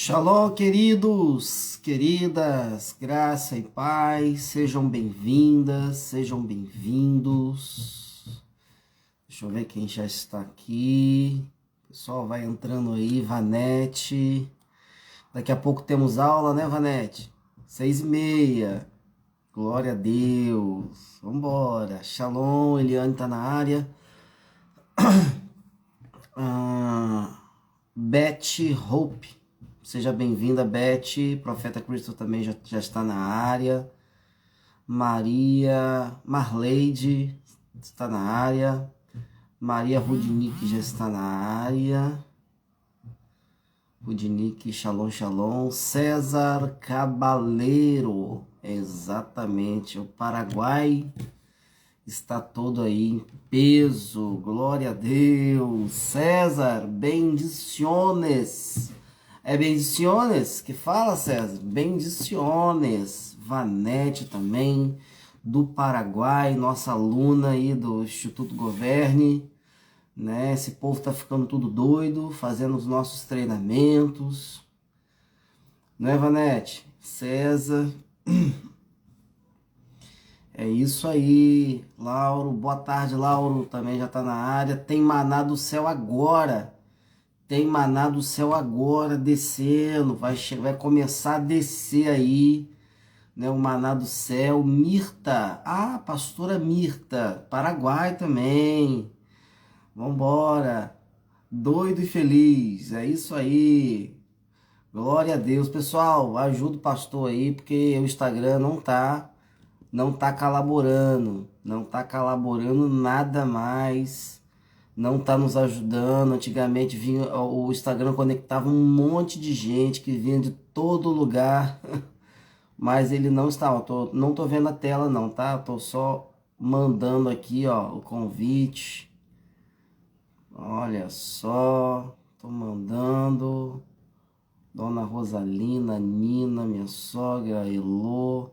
Shalom, queridos, queridas, graça e paz, sejam bem-vindas, sejam bem-vindos. Deixa eu ver quem já está aqui. O pessoal vai entrando aí, Vanete. Daqui a pouco temos aula, né, Vanete? 6h30. Glória a Deus. Vambora. Shalom, Eliane tá na área. Beth Hope. Seja bem-vinda, Beth. Profeta Cristo também já está na área. Maria Marleide está na área. Maria Rudnick já está na área. Rudnick, shalom, shalom. César Cabaleiro, exatamente. O Paraguai está todo aí em peso. Glória a Deus. César, bendiciones. É bendiciones que fala, César? Bendiciones. Vanete também, do Paraguai, nossa aluna aí do Instituto Governe, né? Esse povo tá ficando tudo doido, fazendo os nossos treinamentos, né, Vanete? César. É isso aí, Lauro. Boa tarde, Lauro. Também já tá na área. Tem maná do céu agora. Tem maná do céu agora descendo, vai começar a descer aí, né? O maná do céu. Mirta, pastora Mirta, Paraguai também. Vambora, doido e feliz, é isso aí. Glória a Deus, pessoal. Ajuda o pastor aí, porque o Instagram não tá colaborando, não tá colaborando nada mais. Não está nos ajudando. Antigamente vinha, o Instagram conectava um monte de gente que vinha de todo lugar, mas ele não está. Não tô vendo a tela não, tá? Tô só mandando aqui, ó, o convite. Olha só, tô mandando. Dona Rosalina, Nina, minha sogra, Elô,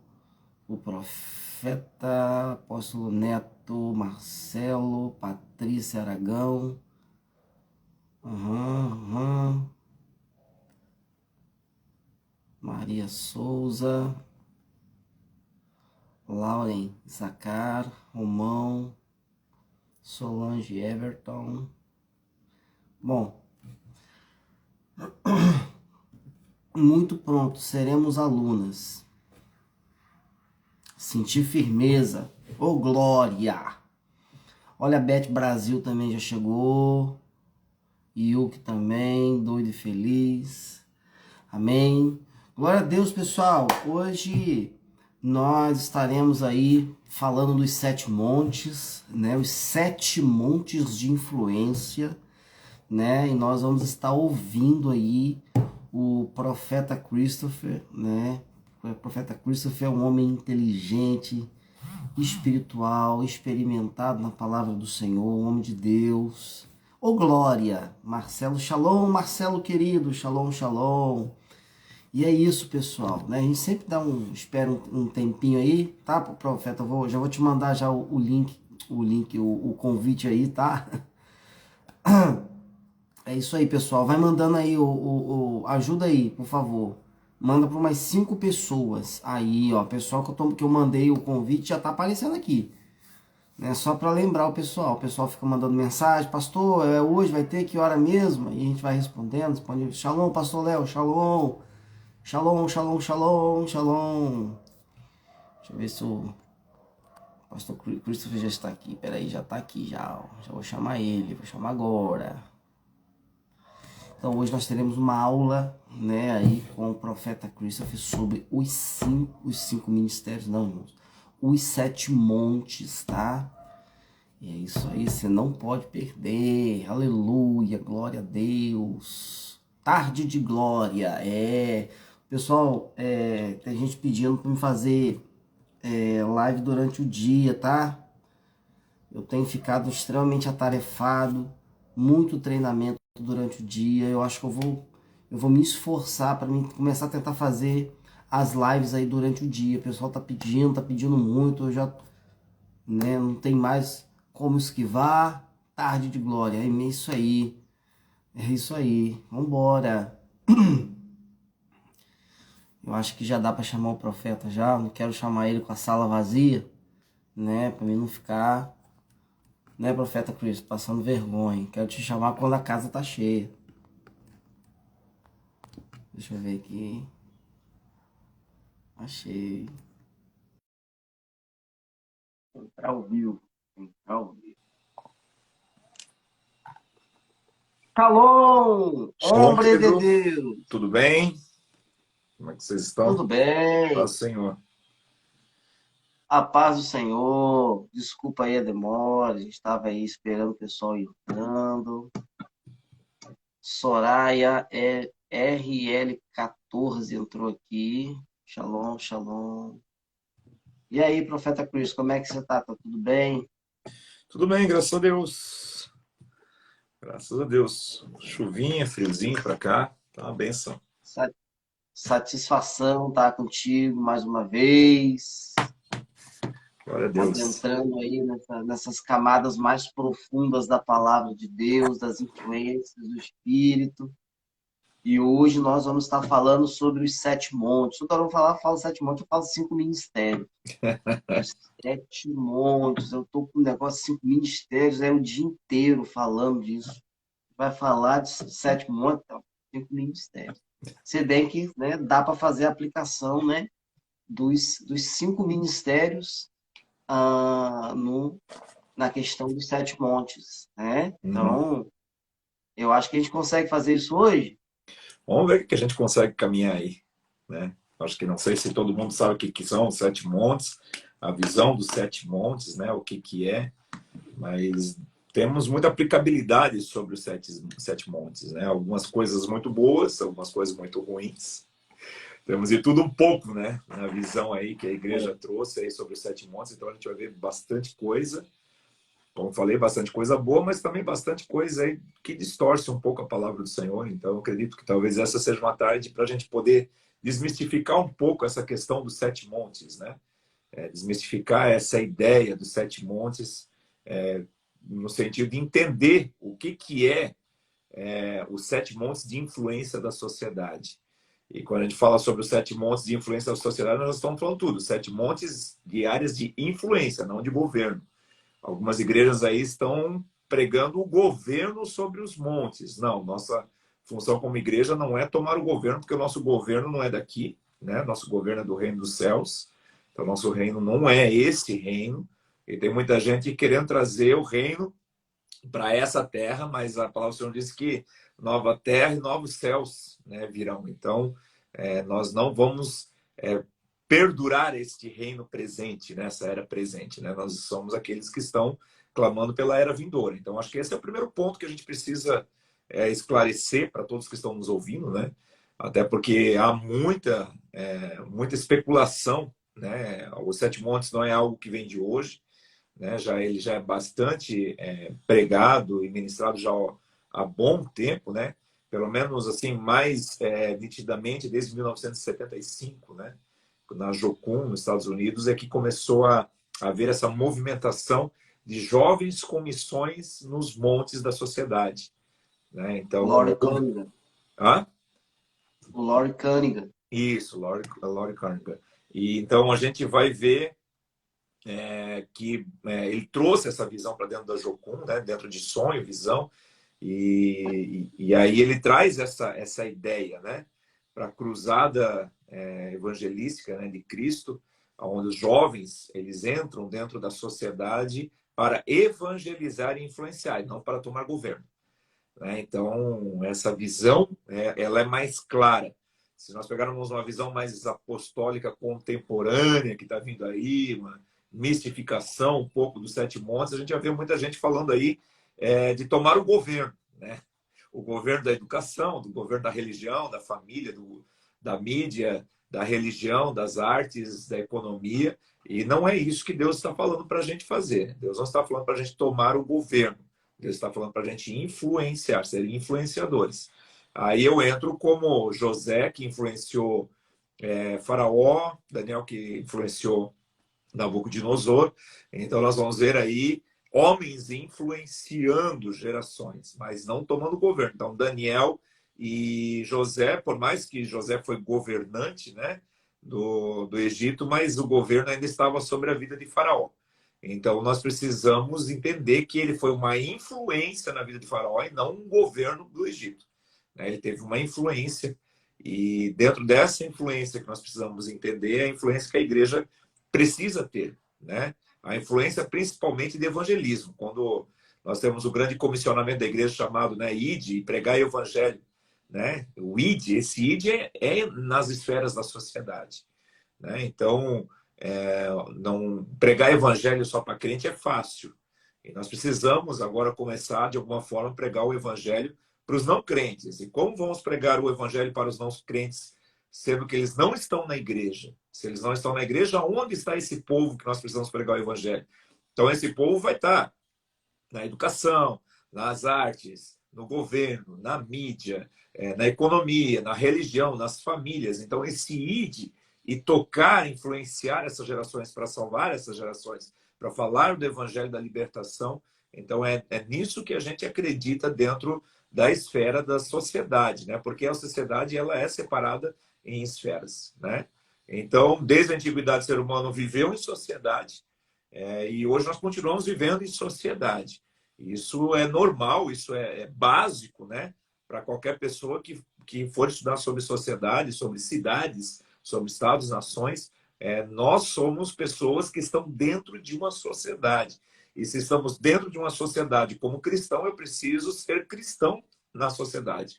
o profeta, apóstolo Neto, Marcelo, Patrícia Aragão. Maria Souza, Lauren Zacar, Romão, Solange Everton. Bom, muito pronto, seremos alunas. Sentir firmeza, ô glória! Olha, a Beth Brasil também já chegou. Yuki também, doido e feliz. Amém. Glória a Deus, pessoal. Hoje nós estaremos aí falando dos 7 montes, né? Os 7 montes de influência, né? E nós vamos estar ouvindo aí o profeta Christopher, né? O profeta Christopher é um homem inteligente, espiritual, experimentado na palavra do Senhor, um homem de Deus. Ô glória! Marcelo, shalom, Marcelo querido, shalom, shalom. E é isso, pessoal, né? A gente sempre espera um tempinho aí, tá, profeta? Já vou te mandar já o link, o convite aí, tá? É isso aí, pessoal. Vai mandando aí, ajuda aí, por favor. Manda para umas 5 pessoas. Aí, ó, pessoal que eu mandei o convite já tá aparecendo aqui. Né? Só para lembrar o pessoal fica mandando mensagem, pastor, hoje vai ter que hora mesmo? E a gente vai respondendo, responde, shalom, pastor Léo, shalom, shalom, shalom, shalom, shalom. Deixa eu ver se o pastor Christopher já está aqui, peraí, já está aqui, já vou chamar ele, vou chamar agora. Então hoje nós teremos uma aula, né, aí com o profeta Christopher sobre os cinco ministérios, não, irmãos, os 7 montes, tá? E é isso aí, você não pode perder. Aleluia, glória a Deus. Tarde de glória, Pessoal, tem gente pedindo para me fazer live durante o dia, tá? Eu tenho ficado extremamente atarefado, muito treinamento durante o dia. Eu acho que eu vou me esforçar para começar a tentar fazer as lives aí durante o dia. O pessoal tá pedindo muito, eu já, né, não tem mais como esquivar. Tarde de glória, é isso aí, vambora. Eu acho que já dá para chamar o profeta já. Não quero chamar ele com a sala vazia, né? Para mim não ficar, né, profeta Cristo, passando vergonha. Quero te chamar quando a casa tá cheia. Deixa eu ver aqui. Achei. Entrar ao vivo. Entrar ao vivo. Shalom, Shalom, homem de querido. Deus. Tudo bem? Como é que vocês estão? Tudo bem? Paz, Senhor. A paz do Senhor. Desculpa aí a demora. A gente estava aí esperando o pessoal entrando. Soraya RL14 entrou aqui. Shalom, shalom. E aí, profeta Cruz, como é que você tá? Tá tudo bem? Tudo bem, graças a Deus. Graças a Deus. Chuvinha, friozinho pra cá. Tá uma benção. Sa- Satisfação estar contigo mais uma vez. Glória a Deus. Adentrando aí nessas camadas mais profundas da palavra de Deus, das influências do Espírito. E hoje nós vamos estar falando sobre os sete montes. Toda hora eu falo sete montes, eu falo cinco ministérios. Os sete montes, eu tô com um negócio de cinco ministérios, é o dia inteiro falando disso. Vai falar de sete montes, então, cinco ministérios. Se bem que, né, dá para fazer a aplicação, né, dos cinco ministérios no, na questão dos sete montes, né? Uhum. Então, eu acho que a gente consegue fazer isso hoje. Vamos ver o que a gente consegue caminhar aí, né? Acho que não sei se todo mundo sabe o que são os sete montes, a visão dos sete montes, né? O que é, mas temos muita aplicabilidade sobre os sete montes, né? Algumas coisas muito boas, algumas coisas muito ruins. Temos de tudo um pouco, né? Na visão aí que a igreja trouxe aí sobre os sete montes. Então a gente vai ver bastante coisa. Como falei, bastante coisa boa, mas também bastante coisa aí que distorce um pouco a palavra do Senhor. Então eu acredito que talvez essa seja uma tarde para a gente poder desmistificar um pouco essa questão dos sete montes, né? Desmistificar essa ideia dos sete montes, no sentido de entender o que é os sete montes de influência da sociedade. E quando a gente fala sobre os sete montes de influência da sociedade, nós estamos falando tudo. Sete montes de áreas de influência, não de governo. Algumas igrejas aí estão pregando o governo sobre os montes. Não, nossa função como igreja não é tomar o governo, porque o nosso governo não é daqui, né? Nosso governo é do reino dos céus. Então, nosso reino não é esse reino. E tem muita gente querendo trazer o reino para essa terra, mas a palavra do Senhor diz que nova terra e novos céus, né, virão. Então, nós não vamos perdurar este reino presente, nessa era presente. Né? Nós somos aqueles que estão clamando pela era vindoura. Então, acho que esse é o primeiro ponto que a gente precisa esclarecer para todos que estão nos ouvindo, né? Até porque há muita especulação. Né? Os Sete Montes não é algo que vem de hoje, né? Ele já é bastante pregado e ministrado já há bom tempo, né? Pelo menos assim mais nitidamente desde 1975, né? Na Jocum, nos Estados Unidos, é que começou a haver essa movimentação de jovens com missões nos montes da sociedade, né? Então, Laurie Cunningham. ah? O Laurie Cunningham. Isso, Laurie Carnegie. E então a gente vai ver que ele trouxe essa visão para dentro da Jocum, né, dentro de sonho, visão, e aí ele traz essa ideia, né, para a cruzada evangelística, né, de Cristo, onde os jovens eles entram dentro da sociedade para evangelizar e influenciar, e não para tomar governo. Né? Então, essa visão ela é mais clara. Se nós pegarmos uma visão mais apostólica contemporânea, que está vindo aí, uma mistificação um pouco dos Sete Montes, a gente já vê muita gente falando aí de tomar o governo. Né? O governo da educação, do governo da religião, da família, da mídia, da religião, das artes, da economia. E não é isso que Deus está falando para a gente fazer. Deus não está falando para a gente tomar o governo. Deus está falando para a gente influenciar, ser influenciadores. Aí eu entro como José, que influenciou Faraó, Daniel, que influenciou Nabucodonosor. Então nós vamos ver aí homens influenciando gerações, mas não tomando governo. Então Daniel E José, por mais que José foi governante, né, do Egito, mas o governo ainda estava sobre a vida de Faraó. Então, nós precisamos entender que ele foi uma influência na vida de Faraó e não um governo do Egito, né? Ele teve uma influência, e dentro dessa influência que nós precisamos entender, é a influência que a igreja precisa ter, né? A influência principalmente de evangelismo. Quando nós temos o grande comissionamento da igreja chamado, né, Ide, e pregar o evangelho, né? O Ide, esse Ide é nas esferas da sociedade, né? Então, não pregar evangelho só para crente é fácil. E nós precisamos agora começar, de alguma forma, a pregar o evangelho para os não crentes. E como vamos pregar o evangelho para os não crentes, sendo que eles não estão na igreja? Se eles não estão na igreja, onde está esse povo que nós precisamos pregar o evangelho? Então, esse povo vai estar na educação, nas artes, no governo, na mídia, na economia, na religião, nas famílias. Então, esse id e tocar, influenciar essas gerações para salvar essas gerações, para falar do evangelho da libertação. Então, é nisso que a gente acredita dentro da esfera da sociedade, né? Porque a sociedade ela é separada em esferas, né? Então, desde a antiguidade, o ser humano viveu em sociedade, e hoje nós continuamos vivendo em sociedade. Isso é normal, isso é básico, né? Para qualquer pessoa que for estudar sobre sociedade, sobre cidades, sobre estados, nações, nós somos pessoas que estão dentro de uma sociedade. E se estamos dentro de uma sociedade como cristão, eu preciso ser cristão na sociedade.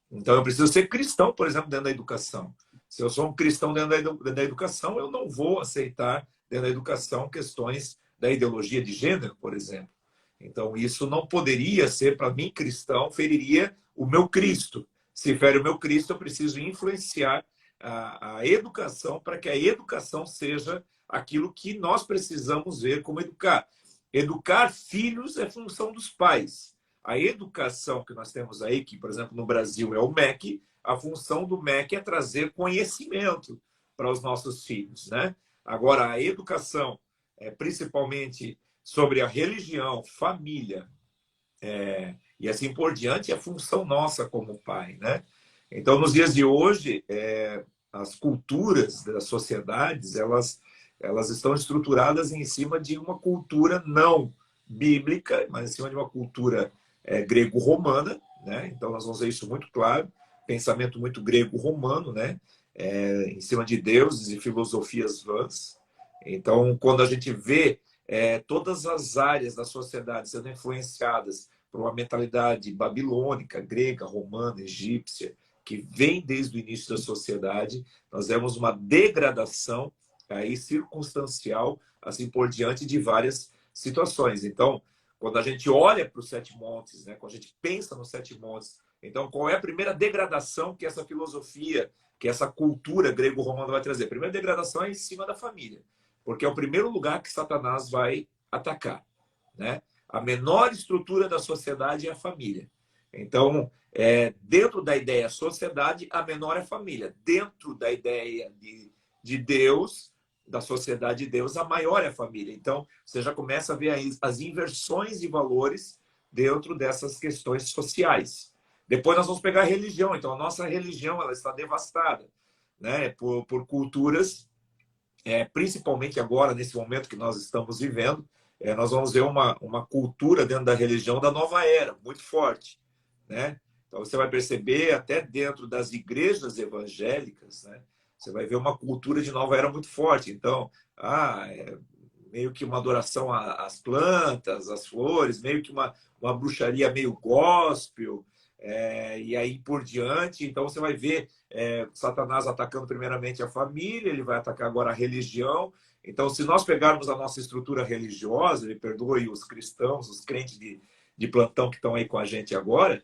Então, eu preciso ser cristão, por exemplo, dentro da educação. Se eu sou um cristão dentro da educação, eu não vou aceitar dentro da educação questões da ideologia de gênero, por exemplo. Então, isso não poderia ser, para mim, cristão, feriria o meu Cristo. Se fere o meu Cristo, eu preciso influenciar a educação para que a educação seja aquilo que nós precisamos ver como educar. Educar filhos é função dos pais. A educação que nós temos aí, que, por exemplo, no Brasil é o MEC, a função do MEC é trazer conhecimento para os nossos filhos, né? Agora, a educação, principalmente sobre a religião, família, e assim por diante, é função nossa como pai, né? Então, nos dias de hoje, as culturas das sociedades, elas estão estruturadas em cima de uma cultura não bíblica, mas em cima de uma cultura grego-romana, né? Então, nós vamos ver isso muito claro, pensamento muito grego-romano, né? Em cima de deuses e filosofias vãs. Então, quando a gente vê todas as áreas da sociedade sendo influenciadas por uma mentalidade babilônica, grega, romana, egípcia, que vem desde o início da sociedade, nós vemos uma degradação aí circunstancial, assim por diante, de várias situações. Então, quando a gente olha para os sete montes, né, quando a gente pensa nos sete montes, então qual é a primeira degradação que essa filosofia, que essa cultura grego-romana vai trazer? A primeira degradação é em cima da família, porque é o primeiro lugar que Satanás vai atacar, né? A menor estrutura da sociedade é a família. Então, dentro da ideia sociedade, a menor é a família. Dentro da ideia de Deus, da sociedade de Deus, a maior é a família. Então, você já começa a ver as inversões de valores dentro dessas questões sociais. Depois nós vamos pegar a religião. Então, a nossa religião ela está devastada, né, por culturas, principalmente agora, nesse momento que nós estamos vivendo, nós vamos ver uma cultura dentro da religião da nova era, muito forte, né? Então, você vai perceber até dentro das igrejas evangélicas, né? Você vai ver uma cultura de nova era muito forte. Então, meio que uma adoração às plantas, às flores, meio que uma bruxaria meio gospel, e aí por diante. Então, você vai ver Satanás atacando primeiramente a família, ele vai atacar agora a religião. Então, se nós pegarmos a nossa estrutura religiosa, ele perdoe os cristãos, os crentes de plantão que estão aí com a gente agora,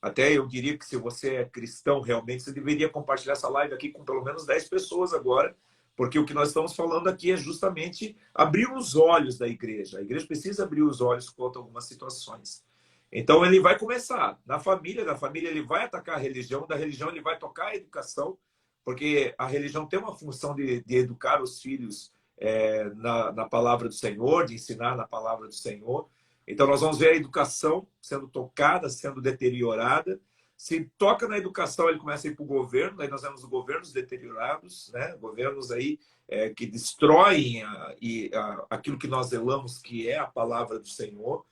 até eu diria que se você é cristão realmente, você deveria compartilhar essa live aqui com pelo menos 10 pessoas agora, porque o que nós estamos falando aqui é justamente abrir os olhos da igreja. A igreja precisa abrir os olhos quanto a algumas situações. Então, ele vai começar da família ele vai atacar a religião, da religião ele vai tocar a educação, porque a religião tem uma função de educar os filhos na palavra do Senhor, de ensinar na palavra do Senhor. Então, nós vamos ver a educação sendo tocada, sendo deteriorada. Se toca na educação, ele começa a ir para o governo, aí nós vemos governos deteriorados, né? Governos aí que destroem aquilo que nós zelamos, que é a palavra do Senhor.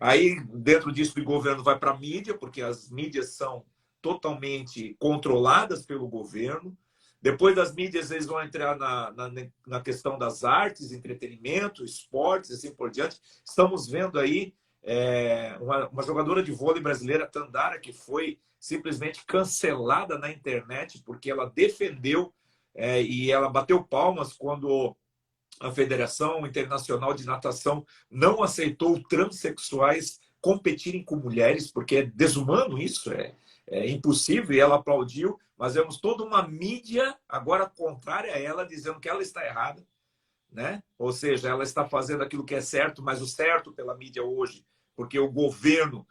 Aí, dentro disso, o governo vai para a mídia, porque as mídias são totalmente controladas pelo governo. Depois das mídias, eles vão entrar na questão das artes, entretenimento, esportes, assim por diante. Estamos vendo aí uma jogadora de vôlei brasileira, Tandara, que foi simplesmente cancelada na internet porque ela defendeu e ela bateu palmas quando a Federação Internacional de Natação não aceitou transexuais competirem com mulheres, porque é desumano isso, é impossível, e ela aplaudiu, mas vemos toda uma mídia agora contrária a ela, dizendo que ela está errada, né? Ou seja, ela está fazendo aquilo que é certo, mas o certo pela mídia hoje, porque o governo,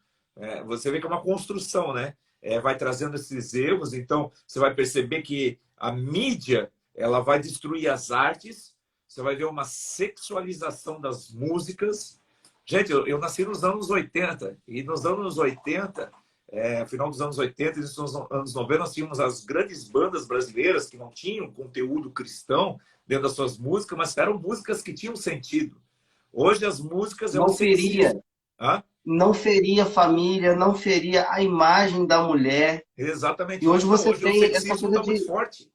você vê que é uma construção, né? Vai trazendo esses erros, então você vai perceber que a mídia ela vai destruir as artes, você vai ver uma sexualização das músicas. Gente, eu nasci nos anos 80, e nos anos 80, final dos anos 80 e nos anos 90, nós tínhamos as grandes bandas brasileiras que não tinham conteúdo cristão dentro das suas músicas, mas eram músicas que tinham sentido. Hoje as músicas é o Não feria, sexismo. Hã? não feria a família, não feria a imagem da mulher. Exatamente. E hoje Hoje não, você hoje o tem essa sexismo coisa está muito de. forte.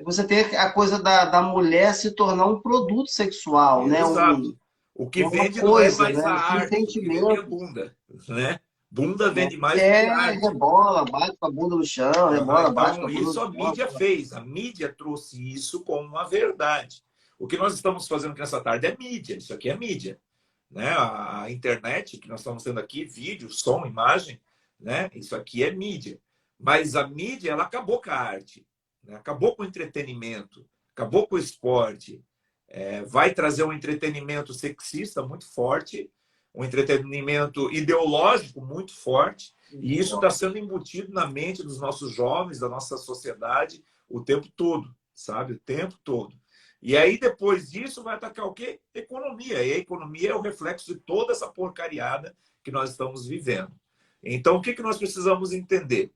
Você tem a coisa da mulher se tornar um produto sexual, né? Exato. O que Uma vende não é coisa, mais a né? Sem arte, o que vende é a sentimentos. bunda, né? Bunda Né? vende mais do que arte. Rebola, bate com a bunda no chão, rebola, bate com Então, a bunda isso no a chão. mídia fez. A mídia trouxe isso como uma verdade. O que nós estamos fazendo aqui nessa tarde é mídia. Isso aqui é mídia. Né? A internet, que nós estamos tendo aqui, vídeo, som, imagem, né? Isso aqui é mídia. Mas a mídia, ela acabou com a arte, né? Acabou com o entretenimento, acabou com o esporte. Vai trazer um entretenimento sexista muito forte, um entretenimento ideológico muito forte, e isso está sendo embutido na mente dos nossos jovens, da nossa sociedade, o tempo todo, sabe? O tempo todo. E aí, depois disso, vai atacar o quê? Economia. E a economia é o reflexo de toda essa porcariada que nós estamos vivendo. Então, o que nós precisamos entender?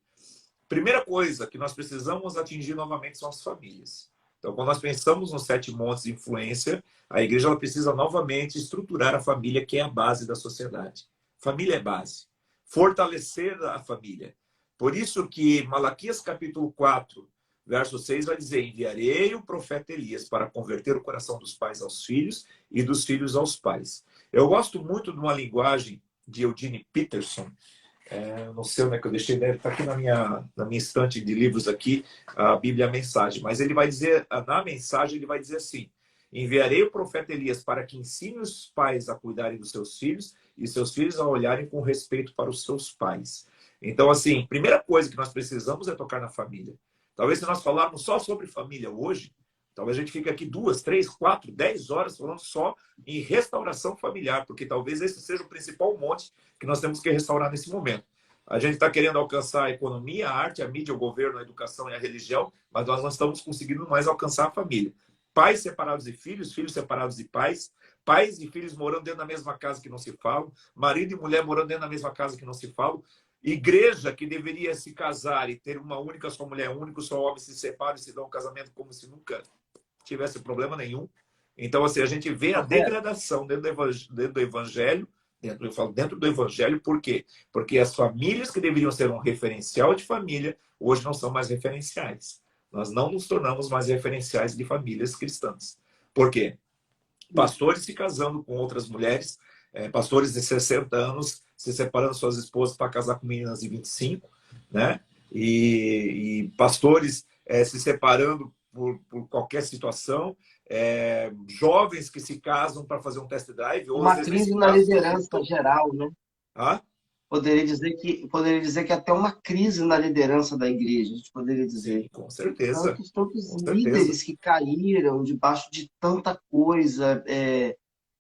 Primeira coisa que nós precisamos atingir novamente são as famílias. Então, quando nós pensamos nos 7 montes de influência, a igreja ela precisa novamente estruturar a família, que é a base da sociedade. Família é base. Fortalecer a família. Por isso que Malaquias capítulo 4, verso 6 vai dizer: enviarei o profeta Elias para converter o coração dos pais aos filhos e dos filhos aos pais. Eu gosto muito de uma linguagem de Eugene Peterson. Não sei onde é que eu deixei, deve estar aqui na minha estante de livros aqui, a Bíblia a Mensagem. Mas ele vai dizer, na mensagem, ele vai dizer assim: enviarei o profeta Elias para que ensine os pais a cuidarem dos seus filhos e seus filhos a olharem com respeito para os seus pais. Então, assim, primeira coisa que nós precisamos é tocar na família. Talvez se nós falarmos só sobre família hoje, talvez a gente fique aqui 2, 3, 4, 10 horas falando só em restauração familiar, porque talvez esse seja o principal monte que nós temos que restaurar nesse momento. A gente está querendo alcançar a economia, a arte, a mídia, o governo, a educação e a religião, mas nós não estamos conseguindo mais alcançar a família. Pais separados de filhos, filhos separados de pais e filhos morando dentro da mesma casa que não se falam, marido e mulher morando dentro da mesma casa que não se falam, igreja que deveria se casar e ter uma única só mulher, um único só homem, se separam e se dão um casamento como se nunca tivesse problema nenhum. Então, assim, a gente vê a degradação dentro do evangelho, eu falo dentro do evangelho, por quê? Porque as famílias que deveriam ser um referencial de família, hoje não são mais referenciais. Nós não nos tornamos mais referenciais de famílias cristãs. Por quê? Pastores se casando com outras mulheres, pastores de 60 anos se separando suas esposas para casar com meninas de 25, né? E pastores se separando por qualquer situação, jovens que se casam para fazer um test drive, ou às Uma vezes nem crise se na casam. liderança geral, né? Ah? Poderia dizer que até uma crise na liderança da igreja, a gente poderia dizer. Sim, com certeza. Tantos Com certeza. líderes que caíram debaixo de tanta coisa,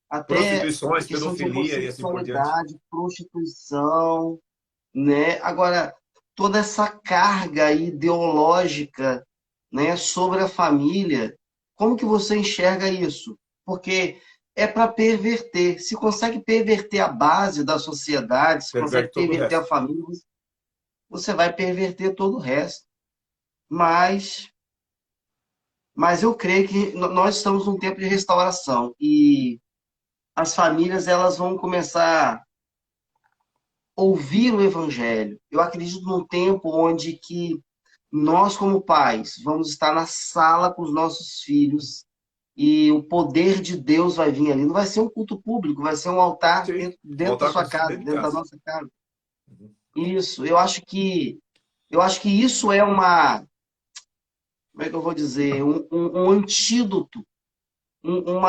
até Prostituições, questão de pedofilia e assim por diante. homossexualidade, prostituição, né? Agora, toda essa carga ideológica, né, sobre a família, como que você enxerga isso? Porque é para perverter. Se consegue perverter a base da sociedade, se consegue Perverte todo o perverter a resto. família, você vai perverter todo o resto. Mas, mas eu creio que nós estamos num tempo de restauração e as famílias elas vão começar a ouvir o evangelho. Eu acredito num tempo onde que nós como pais vamos estar na sala com os nossos filhos e o poder de Deus vai vir ali. Não vai ser um culto público, vai ser um altar Sim. dentro da Voltar sua acontecendo casa, dentro de dentro da casa. nossa casa. Uhum. Isso, eu acho que isso é uma, como é que eu vou dizer, um antídoto, um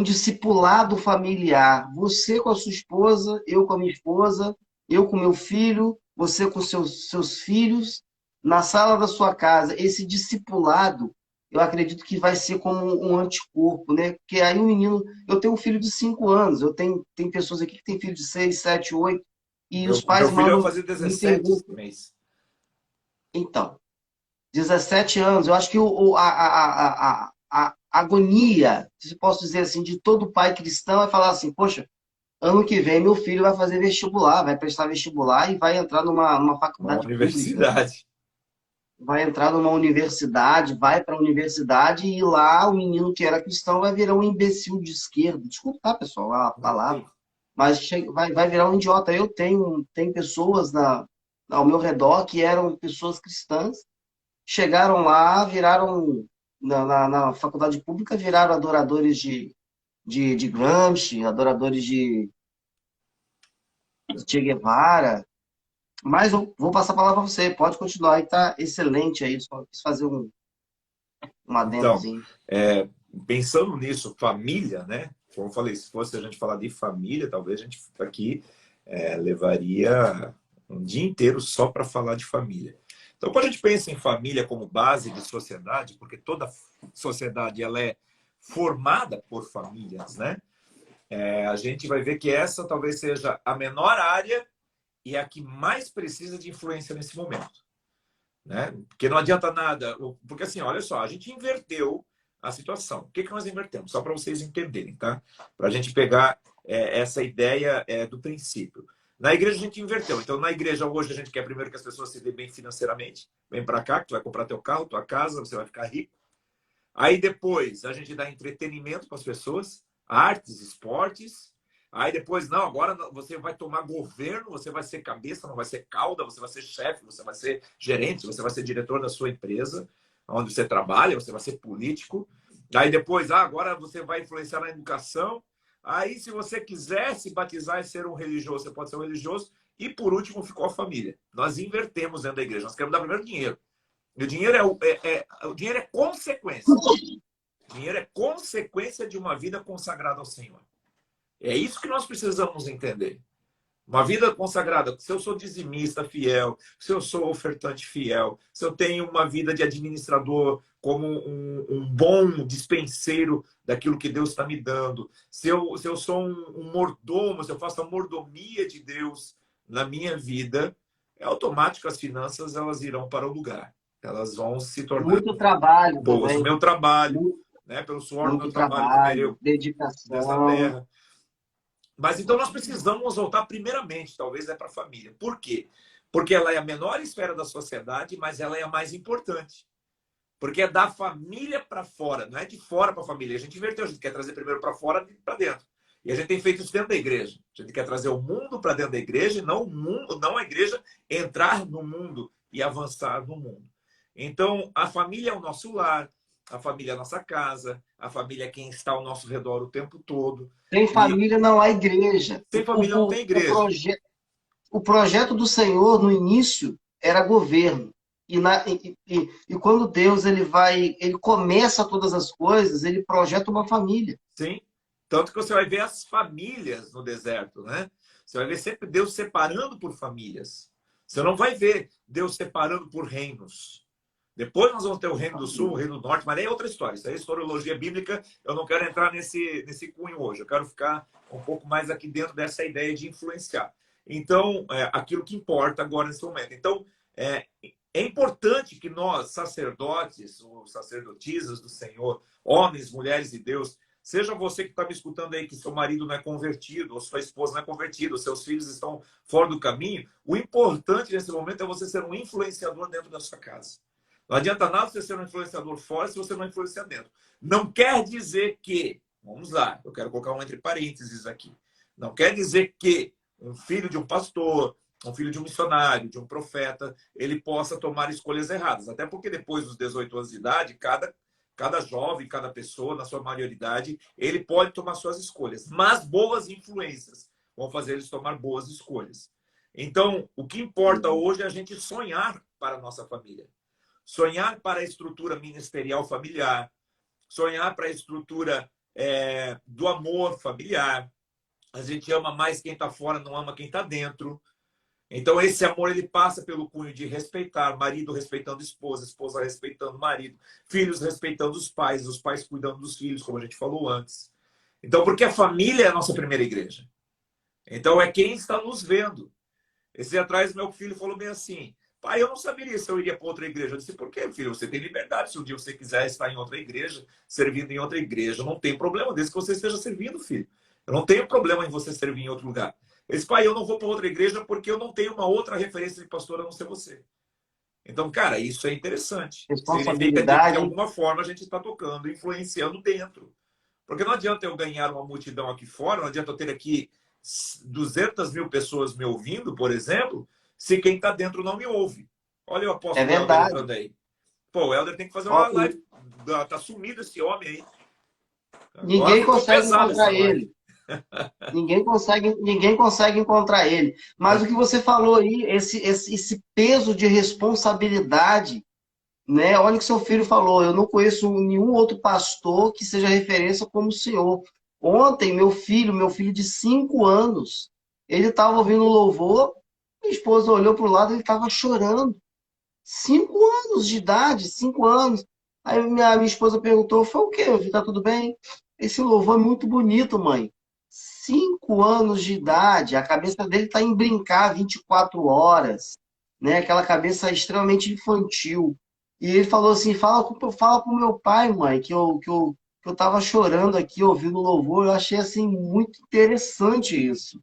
discipulado familiar. Você com a sua esposa, eu com a minha esposa, eu com meu filho, você com seus filhos, na sala da sua casa. Esse discipulado, eu acredito que vai ser como um anticorpo, né? Porque aí o menino. Eu tenho um filho de 5 anos, tem pessoas aqui que têm filho de 6, 7, 8, e os Meu pais filho vai mandam fazer me 17 esse interromper. mês. Então, 17 anos. Eu acho que a agonia, se posso dizer assim, de todo pai cristão é falar assim, poxa, ano que vem meu filho vai fazer vestibular, vai prestar vestibular e vai entrar numa Uma faculdade pública, universidade. vai entrar numa universidade, vai para a universidade e lá o menino que era cristão vai virar um imbecil de esquerda. Desculpa, tá, pessoal, a palavra, mas vai virar um idiota. Eu tenho pessoas ao meu redor que eram pessoas cristãs, chegaram lá, viraram, na faculdade pública, viraram adoradores de Gramsci, adoradores de Che Guevara. Mas eu vou passar a palavra para você, pode continuar aí, tá excelente aí, só quis fazer um Então, adendozinho. pensando nisso, família, né? Como eu falei, se fosse a gente falar de família, talvez a gente aqui levaria um dia inteiro só para falar de família. Então, quando a gente pensa em família como base de sociedade, porque toda sociedade ela é formada por famílias, né? A gente vai ver que essa talvez seja a menor área e a que mais precisa de influência nesse momento, né? Porque não adianta nada, porque assim, olha só, a gente inverteu a situação. O que que nós invertemos? Só para vocês entenderem, tá? Para a gente pegar essa ideia do princípio. Na igreja a gente inverteu. Então, na igreja hoje a gente quer primeiro que as pessoas se dêem bem financeiramente. Vem para cá, que tu vai comprar teu carro, tua casa, você vai ficar rico. Aí depois a gente dá entretenimento para as pessoas, artes, esportes. Aí depois, não, agora você vai tomar governo, você vai ser cabeça, não vai ser cauda, você vai ser chefe, você vai ser gerente, você vai ser diretor da sua empresa, onde você trabalha, você vai ser político. Aí depois, agora você vai influenciar na educação. Aí, se você quiser se batizar e ser um religioso, você pode ser um religioso. E por último, ficou a família. Nós invertemos dentro da igreja. Nós queremos dar primeiro dinheiro. E o dinheiro o dinheiro é consequência. O dinheiro é consequência de uma vida consagrada ao Senhor. É isso que nós precisamos entender. Uma vida consagrada. Se eu sou dizimista fiel, se eu sou ofertante fiel, se eu tenho uma vida de administrador como um bom dispenseiro daquilo que Deus está me dando, se eu sou um mordomo, se eu faço a mordomia de Deus na minha vida, é automático as finanças elas irão para o lugar. Elas vão se tornar Muito trabalho boas. O também, meu trabalho, muito, né, pelo suor do meu muito trabalho, comerei trabalho, o desta dedicação. terra. Mas então nós precisamos voltar primeiramente, talvez, para a família. Por quê? Porque ela é a menor esfera da sociedade, mas ela é a mais importante. Porque é da família para fora, não é de fora para a família. A gente inverteu, a gente quer trazer primeiro para fora e para dentro. E a gente tem feito isso dentro da igreja. A gente quer trazer o mundo para dentro da igreja e não o mundo, não a igreja entrar no mundo e avançar no mundo. Então, a família é o nosso lar, a família é a nossa casa, a família é quem está ao nosso redor o tempo todo. Sem E família não há igreja. sem família não tem O igreja. projeto do Senhor no início era governo. E quando Deus ele começa todas as coisas, ele projeta uma família. Sim. Tanto que você vai ver as famílias no deserto, né? Você vai ver sempre Deus separando por famílias. Você não vai ver Deus separando por reinos. Depois nós vamos ter o reino do sul, o reino do norte, mas aí é outra história. Isso aí é historiologia bíblica. Eu não quero entrar nesse cunho hoje. Eu quero ficar um pouco mais aqui dentro dessa ideia de influenciar. Então, aquilo que importa agora nesse momento. Então, é importante que nós, sacerdotes, ou sacerdotisas do Senhor, homens, mulheres de Deus, Seja você que está me escutando aí, que seu marido não é convertido, ou sua esposa não é convertida, ou seus filhos estão fora do caminho, o importante nesse momento é você ser um influenciador dentro da sua casa. Não adianta nada você ser um influenciador fora se você não influenciar dentro. Não quer dizer que, vamos lá, eu quero colocar um entre parênteses aqui, não quer dizer que um filho de um pastor, um filho de um missionário, de um profeta, ele possa tomar escolhas erradas. Até porque depois dos 18 anos de idade, cada jovem, cada pessoa, na sua maioridade, ele pode tomar suas escolhas. Mas boas influências vão fazer eles tomar boas escolhas. Então, o que importa hoje é a gente sonhar para a nossa família. Sonhar para a estrutura ministerial familiar. Sonhar para a estrutura do amor familiar. A gente ama mais quem está fora, não ama quem está dentro. Então, esse amor ele passa pelo cunho de respeitar, marido respeitando esposa, esposa respeitando marido, filhos respeitando os pais cuidando dos filhos, como a gente falou antes. Então, porque a família é a nossa primeira igreja. Então, é quem está nos vendo. Esse dia atrás, meu filho falou bem assim, pai, eu não saberia se eu iria para outra igreja. Eu disse, por quê, filho? Você tem liberdade. Se um dia você quiser estar em outra igreja, servindo em outra igreja, não tem problema, desde que você esteja servindo, filho. Eu não tenho problema em você servir em outro lugar. Esse pai, eu não vou para outra igreja porque eu não tenho uma outra referência de pastor a não ser você. Então, cara, isso é interessante. Significa que, de alguma forma, a gente está tocando, influenciando dentro. Porque não adianta eu ganhar uma multidão aqui fora, não adianta eu ter aqui 200 mil pessoas me ouvindo, por exemplo, se quem está dentro não me ouve. Olha o apóstolo Helder entrando aí. Pô, o Helder tem que fazer uma live. Tá sumido esse homem aí. Ninguém consegue encontrar ele. Ninguém consegue encontrar ele. Mas o que você falou aí, esse peso de responsabilidade, né? Olha o que seu filho falou. Eu não conheço nenhum outro pastor que seja referência como o senhor. Ontem, meu filho de 5 anos, ele estava ouvindo louvor, minha esposa olhou para o lado e ele estava chorando. 5 anos de idade, 5 anos. Aí minha esposa perguntou, foi o quê? Eu falei, tá tudo bem? Esse louvor é muito bonito, mãe. 5 anos de idade, a cabeça dele está em brincar 24 horas, né? Aquela cabeça extremamente infantil. E ele falou assim, fala pro meu pai, mãe, que eu tava chorando aqui, ouvindo o louvor. Eu achei, assim, muito interessante isso,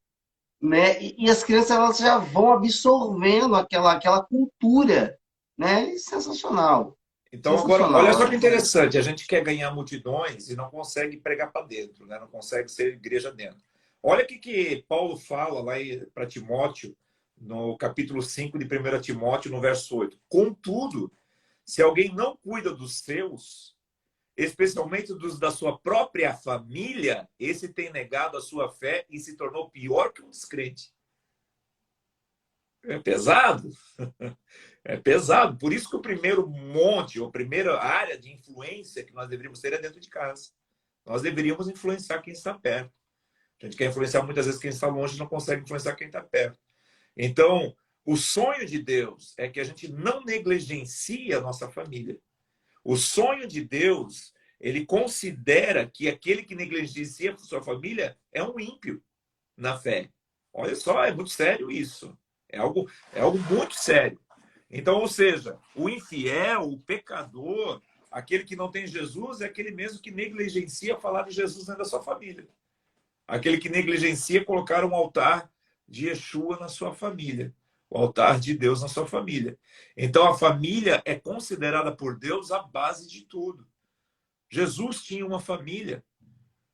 né? E as crianças, elas já vão absorvendo aquela cultura, né? E sensacional. Então, agora, Sensacional. olha só que interessante. A gente quer ganhar multidões e não consegue pregar para dentro, né? Não consegue ser igreja dentro. Olha o que Paulo fala lá para Timóteo, no capítulo 5 de 1 Timóteo, no verso 8. Contudo, se alguém não cuida dos seus, especialmente dos da sua própria família, esse tem negado a sua fé e se tornou pior que um descrente. É pesado. É pesado. Por isso que o primeiro monte, ou a primeira área de influência que nós deveríamos ter é dentro de casa. Nós deveríamos influenciar quem está perto. A gente quer influenciar muitas vezes quem está longe, não consegue influenciar quem está perto. Então, o sonho de Deus é que a gente não negligencie a nossa família. O sonho de Deus, ele considera que aquele que negligencia a sua família é um ímpio na fé. Olha só, é muito sério isso. É algo muito sério. Então, ou seja, o infiel, o pecador, aquele que não tem Jesus, é aquele mesmo que negligencia falar de Jesus dentro da sua família. Aquele que negligencia colocar um altar de Yeshua na sua família. O altar de Deus na sua família. Então, a família é considerada por Deus a base de tudo. Jesus tinha uma família.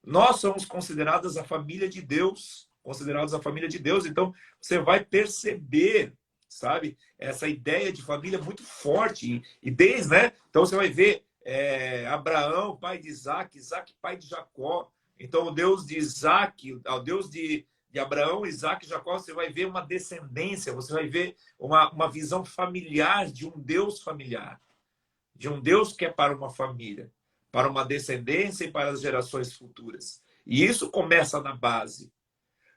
Nós somos consideradas a família de Deus. Considerados a família de Deus. Então, você vai perceber, sabe, essa ideia de família muito forte. E desde, né? Então, você vai ver Abraão, pai de Isaac, Isaac, pai de Jacó. Então, o Deus de Isaac, o Deus de Abraão, Isaac e Jacó, você vai ver uma descendência, você vai ver uma visão familiar de um Deus familiar. De um Deus que é para uma família, para uma descendência e para as gerações futuras. E isso começa na base.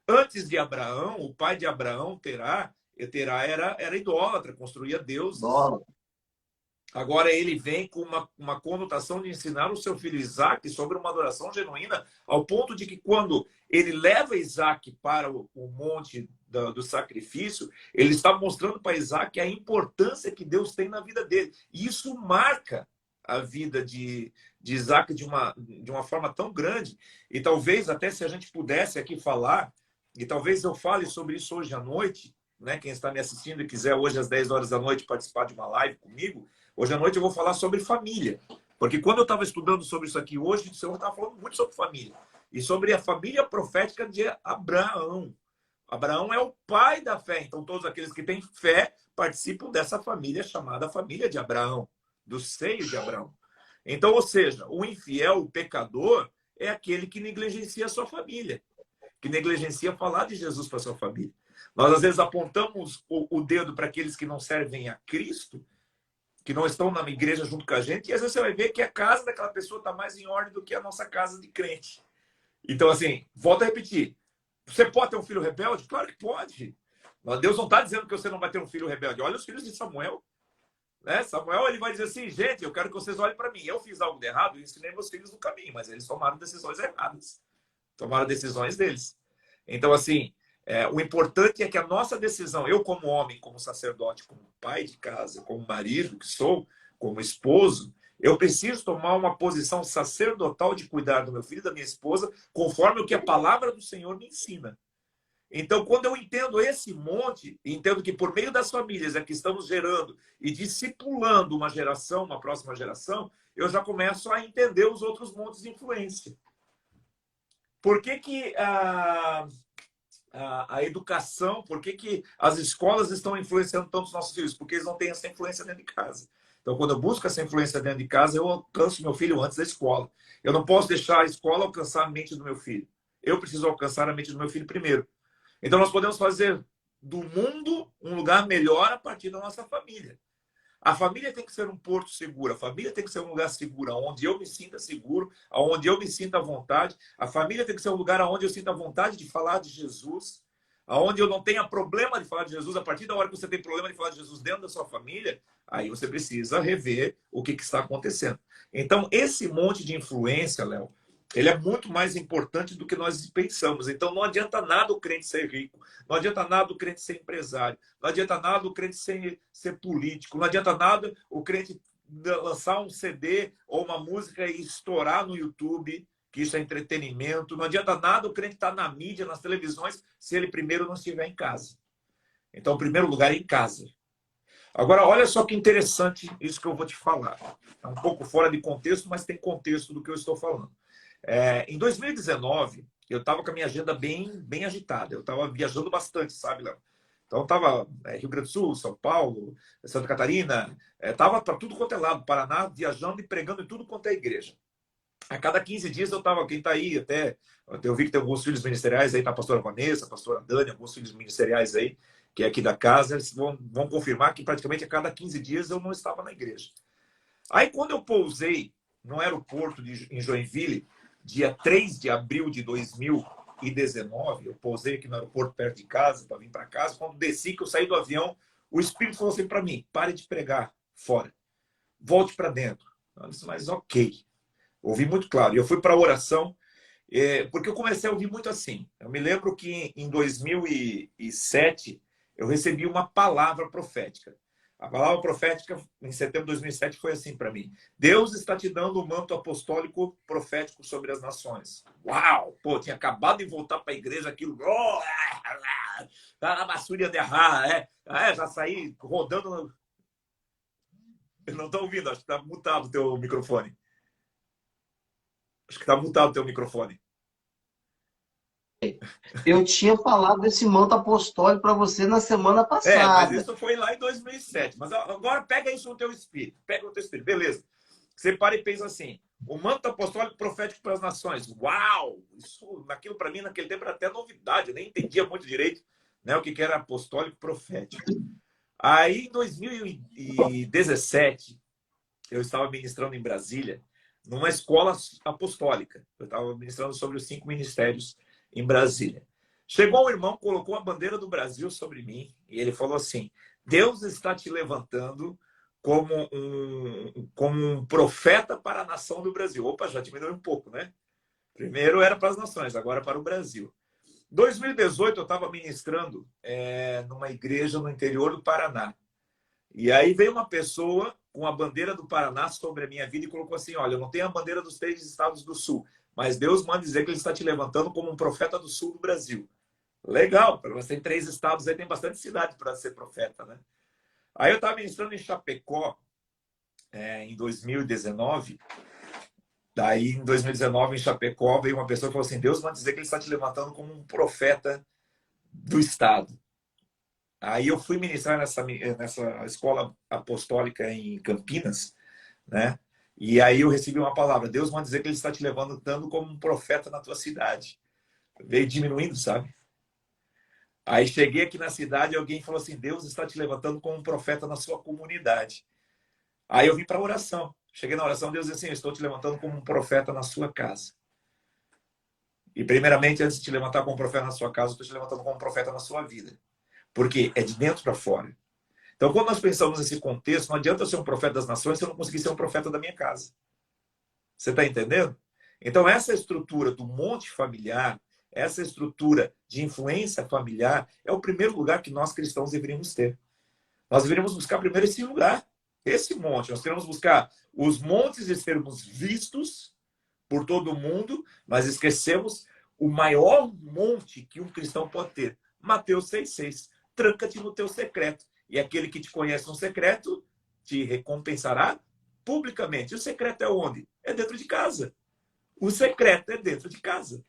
Antes de Abraão, o pai de Abraão, Terá era idólatra, construía deuses. Agora ele vem com uma conotação de ensinar o seu filho Isaac sobre uma adoração genuína, ao ponto de que quando ele leva Isaac para o monte do sacrifício, ele está mostrando para Isaac a importância que Deus tem na vida dele. E isso marca a vida de Isaac de uma forma tão grande. E talvez até se a gente pudesse aqui falar, e talvez eu fale sobre isso hoje à noite, né? Quem está me assistindo e quiser hoje às 10 horas da noite participar de uma live comigo, hoje à noite eu vou falar sobre família. Porque quando eu estava estudando sobre isso aqui hoje, o Senhor estava falando muito sobre família. E sobre a família profética de Abraão. Abraão é o pai da fé. Então, todos aqueles que têm fé participam dessa família chamada família de Abraão, do seio de Abraão. Então, ou seja, o infiel, o pecador, é aquele que negligencia a sua família, que negligencia falar de Jesus para a sua família. Nós, às vezes, apontamos o dedo para aqueles que não servem a Cristo, que não estão na igreja junto com a gente, e às vezes você vai ver que a casa daquela pessoa está mais em ordem do que a nossa casa de crente. Então, assim, volto a repetir. Você pode ter um filho rebelde? Claro que pode. Mas Deus não está dizendo que você não vai ter um filho rebelde. Olha os filhos de Samuel. Né? Samuel ele vai dizer assim, gente, eu quero que vocês olhem para mim. Eu fiz algo de errado e ensinei meus filhos no caminho, mas eles tomaram decisões erradas. Tomaram decisões deles. Então, assim, o importante é que a nossa decisão, eu como homem, como sacerdote, como pai de casa, como marido que sou, como esposo, eu preciso tomar uma posição sacerdotal de cuidar do meu filho e da minha esposa, conforme o que a palavra do Senhor me ensina. Então, quando eu entendo esse monte, entendo que por meio das famílias é que estamos gerando e discipulando uma geração, uma próxima geração, eu já começo a entender os outros montes de influência. Por que que a educação, por que que as escolas estão influenciando tanto os nossos filhos? Porque eles não têm essa influência dentro de casa. Então, quando eu busco essa influência dentro de casa, eu alcanço meu filho antes da escola. Eu não posso deixar a escola alcançar a mente do meu filho. Eu preciso alcançar a mente do meu filho primeiro. Então, nós podemos fazer do mundo um lugar melhor a partir da nossa família. A família tem que ser um porto seguro, a família tem que ser um lugar seguro, onde eu me sinta seguro, onde eu me sinta à vontade. A família tem que ser um lugar onde eu sinta a vontade de falar de Jesus, onde eu não tenha problema de falar de Jesus. A partir da hora que você tem problema de falar de Jesus dentro da sua família, aí você precisa rever o que está acontecendo. Então, esse monte de influência, Léo, ele é muito mais importante do que nós pensamos. Então, não adianta nada o crente ser rico, não adianta nada o crente ser empresário, não adianta nada o crente ser político, não adianta nada o crente lançar um CD ou uma música e estourar no YouTube, que isso é entretenimento. Não adianta nada o crente estar na mídia, nas televisões, se ele primeiro não estiver em casa. Então, o primeiro lugar é em casa. Agora, olha só que interessante isso que eu vou te falar. É um pouco fora de contexto, mas tem contexto do que eu estou falando. Em 2019, eu estava com a minha agenda bem agitada. Eu estava viajando bastante, sabe, Léo? Então, eu estava Rio Grande do Sul, São Paulo, Santa Catarina. Estava para tudo quanto é lado, Paraná, viajando e pregando em tudo quanto é igreja. A cada 15 dias eu estava, quem está aí até... Eu vi que tem alguns filhos ministeriais aí, tá a pastora Vanessa, a pastora Dani, alguns filhos ministeriais aí, que é aqui da casa, eles vão confirmar que praticamente a cada 15 dias eu não estava na igreja. Aí, quando eu pousei no aeroporto em Joinville, dia 3 de abril de 2019, eu pousei aqui no aeroporto perto de casa, para vir para casa. Quando desci, que eu saí do avião, o Espírito falou assim para mim, pare de pregar fora, volte para dentro. Eu disse, mas ok, ouvi muito claro. E eu fui para a oração, porque eu comecei a ouvir muito assim. Eu me lembro que em 2007, eu recebi uma palavra profética. A palavra profética, em setembro de 2007, foi assim para mim. Deus está te dando o manto apostólico profético sobre as nações. Uau! Pô, tinha acabado de voltar para a igreja, aquilo... Já saí rodando... Eu não estou ouvindo, acho que está mutado o teu microfone. Acho que está mutado o teu microfone. Eu tinha falado desse manto apostólico para você na semana passada. Mas isso foi lá em 2007. Mas agora pega isso no teu espírito. Pega no teu espírito. Beleza. Você para e pensa assim. O manto apostólico profético para as nações. Uau! Isso, naquilo para mim, naquele tempo, era até novidade. Eu nem entendia muito direito, né, o que era apostólico profético. Aí, em 2017, eu estava ministrando em Brasília, numa escola apostólica. Eu estava ministrando sobre os 5 ministérios em Brasília. Chegou um irmão, colocou a bandeira do Brasil sobre mim e ele falou assim, Deus está te levantando como um profeta para a nação do Brasil. Opa, já diminuiu um pouco, né? Primeiro era para as nações, agora para o Brasil. Em 2018, eu estava ministrando numa igreja no interior do Paraná. E aí veio uma pessoa com a bandeira do Paraná sobre a minha vida e colocou assim: olha, eu não tenho a bandeira dos 3 estados do Sul, mas Deus manda dizer que Ele está te levantando como um profeta do sul do Brasil. Legal, pelo menos tem 3 estados aí, tem bastante cidade para ser profeta, né? Aí eu estava ministrando em Chapecó, em 2019. Daí, em 2019, em Chapecó, veio uma pessoa e falou assim: Deus manda dizer que Ele está te levantando como um profeta do estado. Aí eu fui ministrar nessa escola apostólica em Campinas, né? E aí eu recebi uma palavra: Deus manda dizer que Ele está te levantando como um profeta na tua cidade. Veio diminuindo, sabe? Aí cheguei aqui na cidade e alguém falou assim: Deus está te levantando como um profeta na sua comunidade. Aí eu vim para a oração. Cheguei na oração, Deus disse assim: eu estou te levantando como um profeta na sua casa. E primeiramente, antes de te levantar como um profeta na sua casa, eu estou te levantando como um profeta na sua vida. Porque é de dentro para fora. Então, quando nós pensamos nesse contexto, não adianta eu ser um profeta das nações se eu não conseguir ser um profeta da minha casa. Você está entendendo? Então, essa estrutura do monte familiar, essa estrutura de influência familiar, é o primeiro lugar que nós cristãos deveríamos ter. Nós deveríamos buscar primeiro esse lugar, esse monte. Nós queremos buscar os montes de sermos vistos por todo mundo, mas esquecemos o maior monte que um cristão pode ter. Mateus 6,6. Tranca-te no teu secreto. E aquele que te conhece no secreto te recompensará publicamente. E o secreto é onde? É dentro de casa. O secreto é dentro de casa.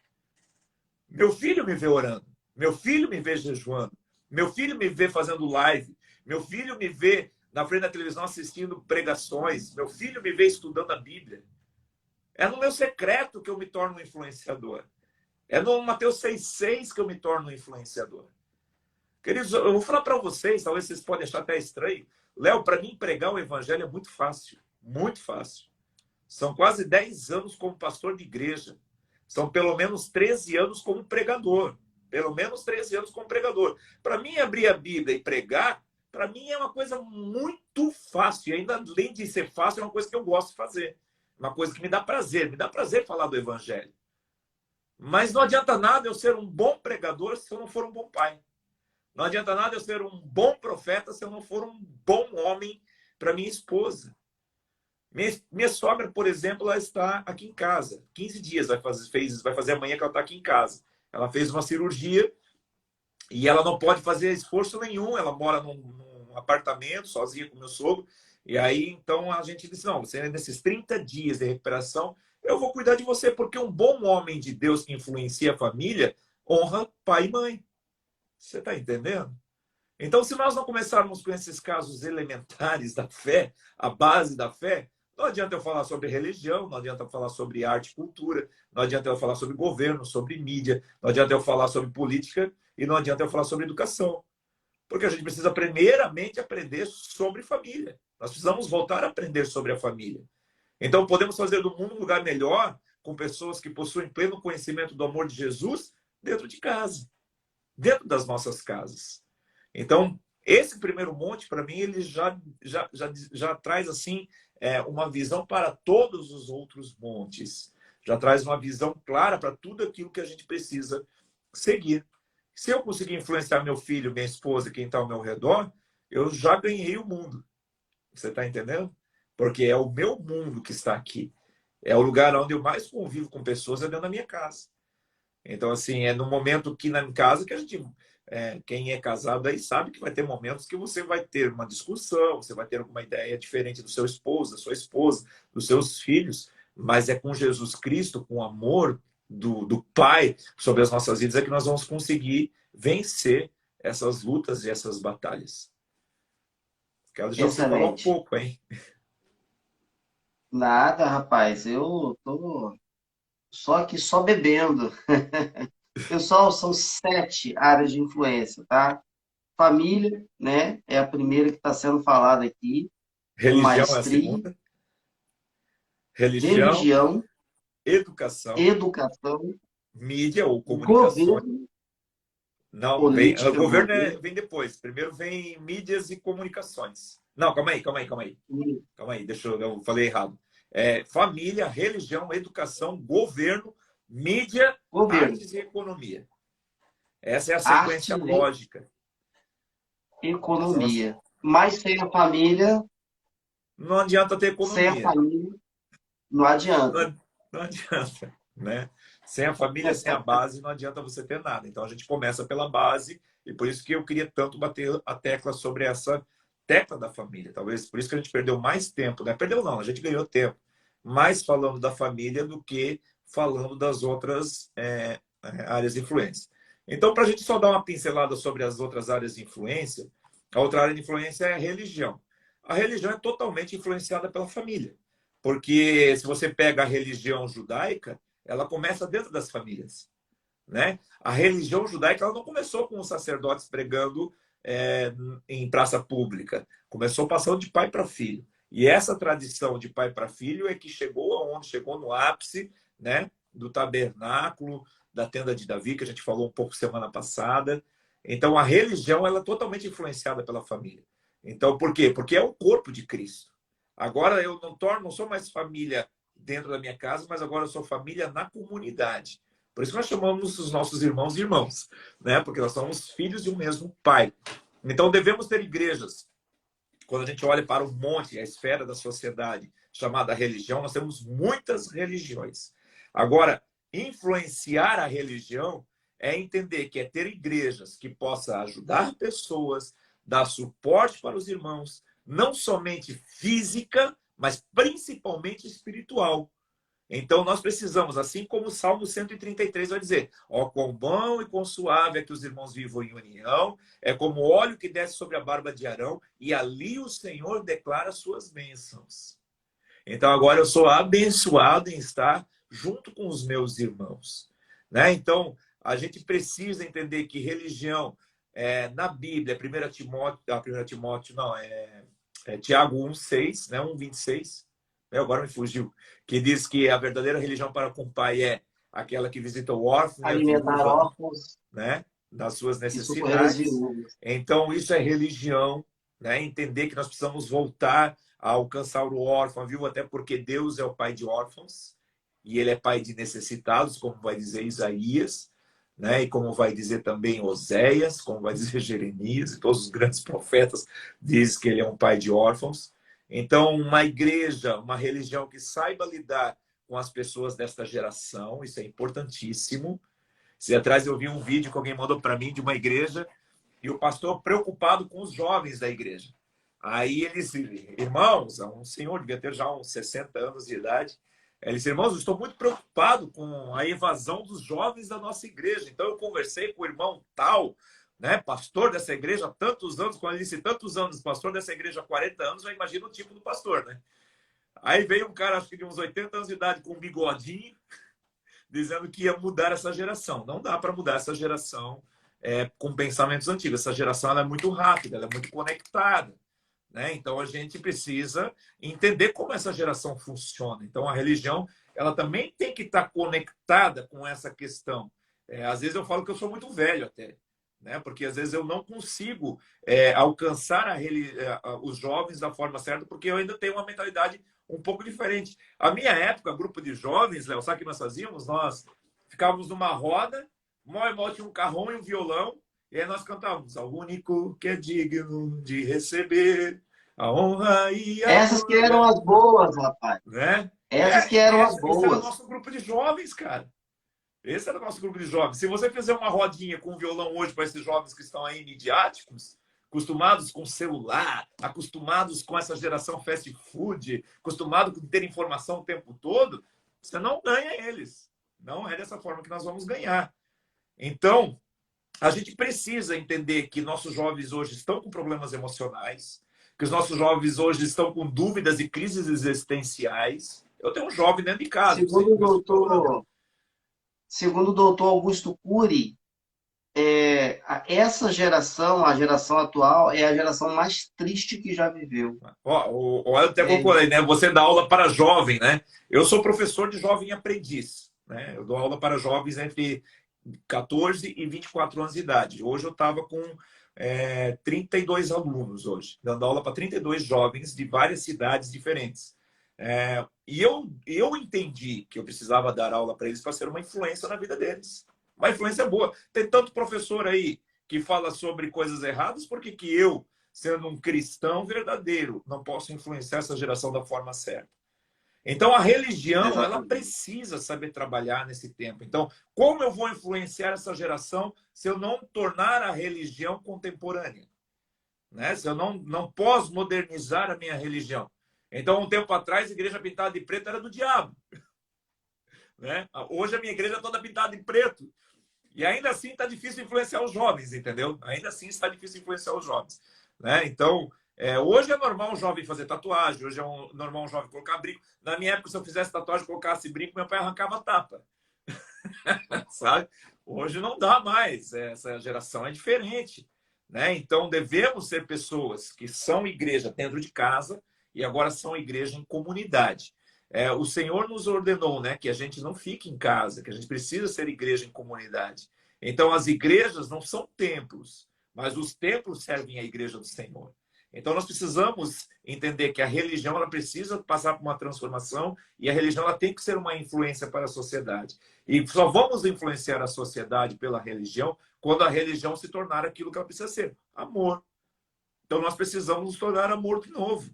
Meu filho me vê orando. Meu filho me vê jejuando. Meu filho me vê fazendo live. Meu filho me vê na frente da televisão assistindo pregações. Meu filho me vê estudando a Bíblia. É no meu secreto que eu me torno um influenciador. É no Mateus 6,6 que eu me torno um influenciador. Queridos, eu vou falar para vocês, talvez vocês podem achar até estranho. Léo, para mim pregar o evangelho é muito fácil. Muito fácil. São quase 10 anos como pastor de igreja. São pelo menos 13 anos como pregador. Pelo menos 13 anos como pregador. Para mim, abrir a Bíblia e pregar, para mim é uma coisa muito fácil. E ainda além de ser fácil, é uma coisa que eu gosto de fazer. Uma coisa que me dá prazer. Me dá prazer falar do evangelho. Mas não adianta nada eu ser um bom pregador se eu não for um bom pai. Não adianta nada eu ser um bom profeta se eu não for um bom homem para minha esposa. Minha sogra, por exemplo, ela está aqui em casa. 15 dias vai fazer amanhã que ela está aqui em casa. Ela fez uma cirurgia e ela não pode fazer esforço nenhum. Ela mora num apartamento sozinha com meu sogro. E aí, então, a gente disse: não, você nesses 30 dias de recuperação, eu vou cuidar de você, porque um bom homem de Deus que influencia a família honra pai e mãe. Você está entendendo? Então, se nós não começarmos com esses casos elementares da fé, a base da fé, não adianta eu falar sobre religião, não adianta eu falar sobre arte e cultura, não adianta eu falar sobre governo, sobre mídia, não adianta eu falar sobre política e não adianta eu falar sobre educação. Porque a gente precisa primeiramente aprender sobre família. Nós precisamos voltar a aprender sobre a família. Então, podemos fazer do mundo um lugar melhor com pessoas que possuem pleno conhecimento do amor de Jesus dentro de casa, dentro das nossas casas. Então, esse primeiro monte, para mim, ele já traz assim uma visão para todos os outros montes. Já traz uma visão clara para tudo aquilo que a gente precisa seguir. Se eu conseguir influenciar meu filho, minha esposa, quem está ao meu redor, eu já ganhei o mundo. Você está entendendo? Porque é o meu mundo que está aqui. É o lugar onde eu mais convivo com pessoas, é dentro da minha casa. Então, assim, é no momento que na casa que a gente... quem é casado aí sabe que vai ter momentos que você vai ter uma discussão, você vai ter alguma ideia diferente do seu esposo, da sua esposa, dos seus filhos, mas é com Jesus Cristo, com o amor do Pai sobre as nossas vidas, é que nós vamos conseguir vencer essas lutas e essas batalhas. Quero deixar você falar um Excelente. pouco, hein? Nada, rapaz. Eu tô só aqui, só bebendo. Pessoal, são 7 áreas de influência, tá? Família, né? É a primeira que está sendo falada aqui, com Religião é a maestria. segunda. Religião, Religião, educação, educação, mídia ou comunicações. governo, Não, vem. O política, governo governo. vem depois. Primeiro vem mídias e comunicações. Não, calma aí, calma aí, calma aí. Calma aí, eu falei errado. Família, religião, educação, governo, mídia, Governo, artes e economia. Essa é a sequência arte lógica. e Essa é economia. Mas sem a família, não adianta ter Sem a economia. família, não adianta. Não, não adianta, né? Sem a família, sem a base, não adianta você ter nada. Então a gente começa pela base e por isso que eu queria tanto bater a tecla sobre essa tecla da família. Talvez por isso que a gente perdeu mais tempo, né? Perdeu não, a gente ganhou tempo, mais falando da família do que falando das outras áreas de influência. Então, para a gente só dar uma pincelada sobre as outras áreas de influência, a outra área de influência é a religião. A religião é totalmente influenciada pela família. Porque se você pega a religião judaica, ela começa dentro das famílias, né? A religião judaica ela não começou com os sacerdotes pregando em praça pública, começou passando de pai para filho. E essa tradição de pai para filho é que chegou aonde chegou no ápice, né? Do tabernáculo, da tenda de Davi, que a gente falou um pouco semana passada. Então a religião ela é totalmente influenciada pela família. Então por quê? Porque é o corpo de Cristo. Agora eu não sou mais família dentro da minha casa, mas agora eu sou família na comunidade. Por isso que nós chamamos os nossos irmãos de irmãos, né? Porque nós somos filhos de um mesmo pai. Então devemos ter igrejas. Quando a gente olha para o monte, a esfera da sociedade chamada religião, nós temos muitas religiões. Agora, influenciar a religião é entender que é ter igrejas que possa ajudar pessoas, dar suporte para os irmãos, não somente física, mas principalmente espiritual. Então, nós precisamos, assim como o Salmo 133 vai dizer, ó, quão bom e quão suave é que os irmãos vivam em união, é como óleo que desce sobre a barba de Arão, e ali o Senhor declara suas bênçãos. Então, agora eu sou abençoado em estar junto com os meus irmãos, né? Então, a gente precisa entender que religião, na Bíblia, 1 Timóteo não, Tiago 1,6, né? 1,26, agora me fugiu, que diz que a verdadeira religião para com o Pai é aquela que visita o órfão e a Alimentar viúva, órfãos né? Das suas e socorrer as necessidades. viúvas. Então, isso é religião, né? Entender que nós precisamos voltar a alcançar o órfão, a viúva, até porque Deus é o pai de órfãos e ele é pai de necessitados, como vai dizer Isaías, né? E como vai dizer também Oséias, como vai dizer Jeremias, e todos os grandes profetas dizem que ele é um pai de órfãos. Então, uma igreja, uma religião que saiba lidar com as pessoas desta geração, isso é importantíssimo. Se atrás eu vi um vídeo que alguém mandou para mim de uma igreja e o pastor preocupado com os jovens da igreja. Aí eles, irmãos, um senhor devia ter já uns 60 anos de idade, ele disse, irmãos, eu estou muito preocupado com a evasão dos jovens da nossa igreja. Então eu conversei com o irmão tal, né, pastor dessa igreja há tantos anos, quando ele disse tantos anos, pastor dessa igreja há 40 anos, já imagina o tipo do pastor, né? Aí veio um cara, acho que de uns 80 anos de idade, com um bigodinho, dizendo que ia mudar essa geração. Não dá para mudar essa geração com pensamentos antigos. Essa geração ela é muito rápida, ela é muito conectada, né? Então a gente precisa entender como essa geração funciona. Então a religião ela também tem que estar conectada com essa questão. Às vezes eu falo que eu sou muito velho até, né? Porque às vezes eu não consigo alcançar os jovens da forma certa, porque eu ainda tenho uma mentalidade um pouco diferente. A minha época, grupo de jovens, Léo, sabe o que nós fazíamos? Nós ficávamos numa roda, mal e mal tinha um carrom e um violão, e aí nós cantávamos ao único que é digno de receber a honra e a Essas que eram glória, as boas, rapaz. né? Essas que eram as Esse era o boas. nosso grupo de jovens, cara. Esse era o nosso grupo de jovens. Se você fizer uma rodinha com violão hoje para esses jovens que estão aí midiáticos, acostumados com celular, acostumados com essa geração fast food, acostumados com ter informação o tempo todo, você não ganha eles. Não é dessa forma que nós vamos ganhar. Então, a gente precisa entender que nossos jovens hoje estão com problemas emocionais, que os nossos jovens hoje estão com dúvidas e crises existenciais. Eu tenho um jovem dentro de casa, eu sei Segundo do o que eu estou falando. doutor, segundo o doutor Augusto Cury, essa geração, a geração atual, é a geração mais triste que já viveu. Ó, eu até É, procurei, né? Você dá aula para jovem, né? Eu sou professor de jovem aprendiz, né? Eu dou aula para jovens entre 14 e 24 anos de idade. Hoje eu estava com 32 alunos hoje, dando aula para 32 jovens de várias cidades diferentes. E eu entendi que eu precisava dar aula para eles para ser uma influência na vida deles. Uma influência boa. Tem tanto professor aí que fala sobre coisas erradas, por que que eu, sendo um cristão verdadeiro, não posso influenciar essa geração da forma certa. Então, a religião, ela Exatamente. precisa saber trabalhar nesse tempo. Então, como eu vou influenciar essa geração se eu não tornar a religião contemporânea? Né? Se eu não posso modernizar a minha religião. Então, um tempo atrás, a igreja pintada de preto era do diabo. Né? Hoje, a minha igreja é toda pintada de preto. E ainda assim está difícil influenciar os jovens, entendeu? Ainda assim está difícil influenciar os jovens. Né? Então, hoje é normal um jovem fazer tatuagem, hoje é normal um jovem colocar brinco. Na minha época, se eu fizesse tatuagem e colocasse brinco, meu pai arrancava a tapa. Sabe? Hoje não dá mais, essa geração é diferente. Né? Então, devemos ser pessoas que são igreja dentro de casa e agora são igreja em comunidade. O Senhor nos ordenou, né, que a gente não fique em casa, que a gente precisa ser igreja em comunidade. Então, as igrejas não são templos, mas os templos servem à igreja do Senhor. Então, nós precisamos entender que a religião ela precisa passar por uma transformação e a religião ela tem que ser uma influência para a sociedade. E só vamos influenciar a sociedade pela religião quando a religião se tornar aquilo que ela precisa ser, amor. Então, nós precisamos nos tornar amor de novo.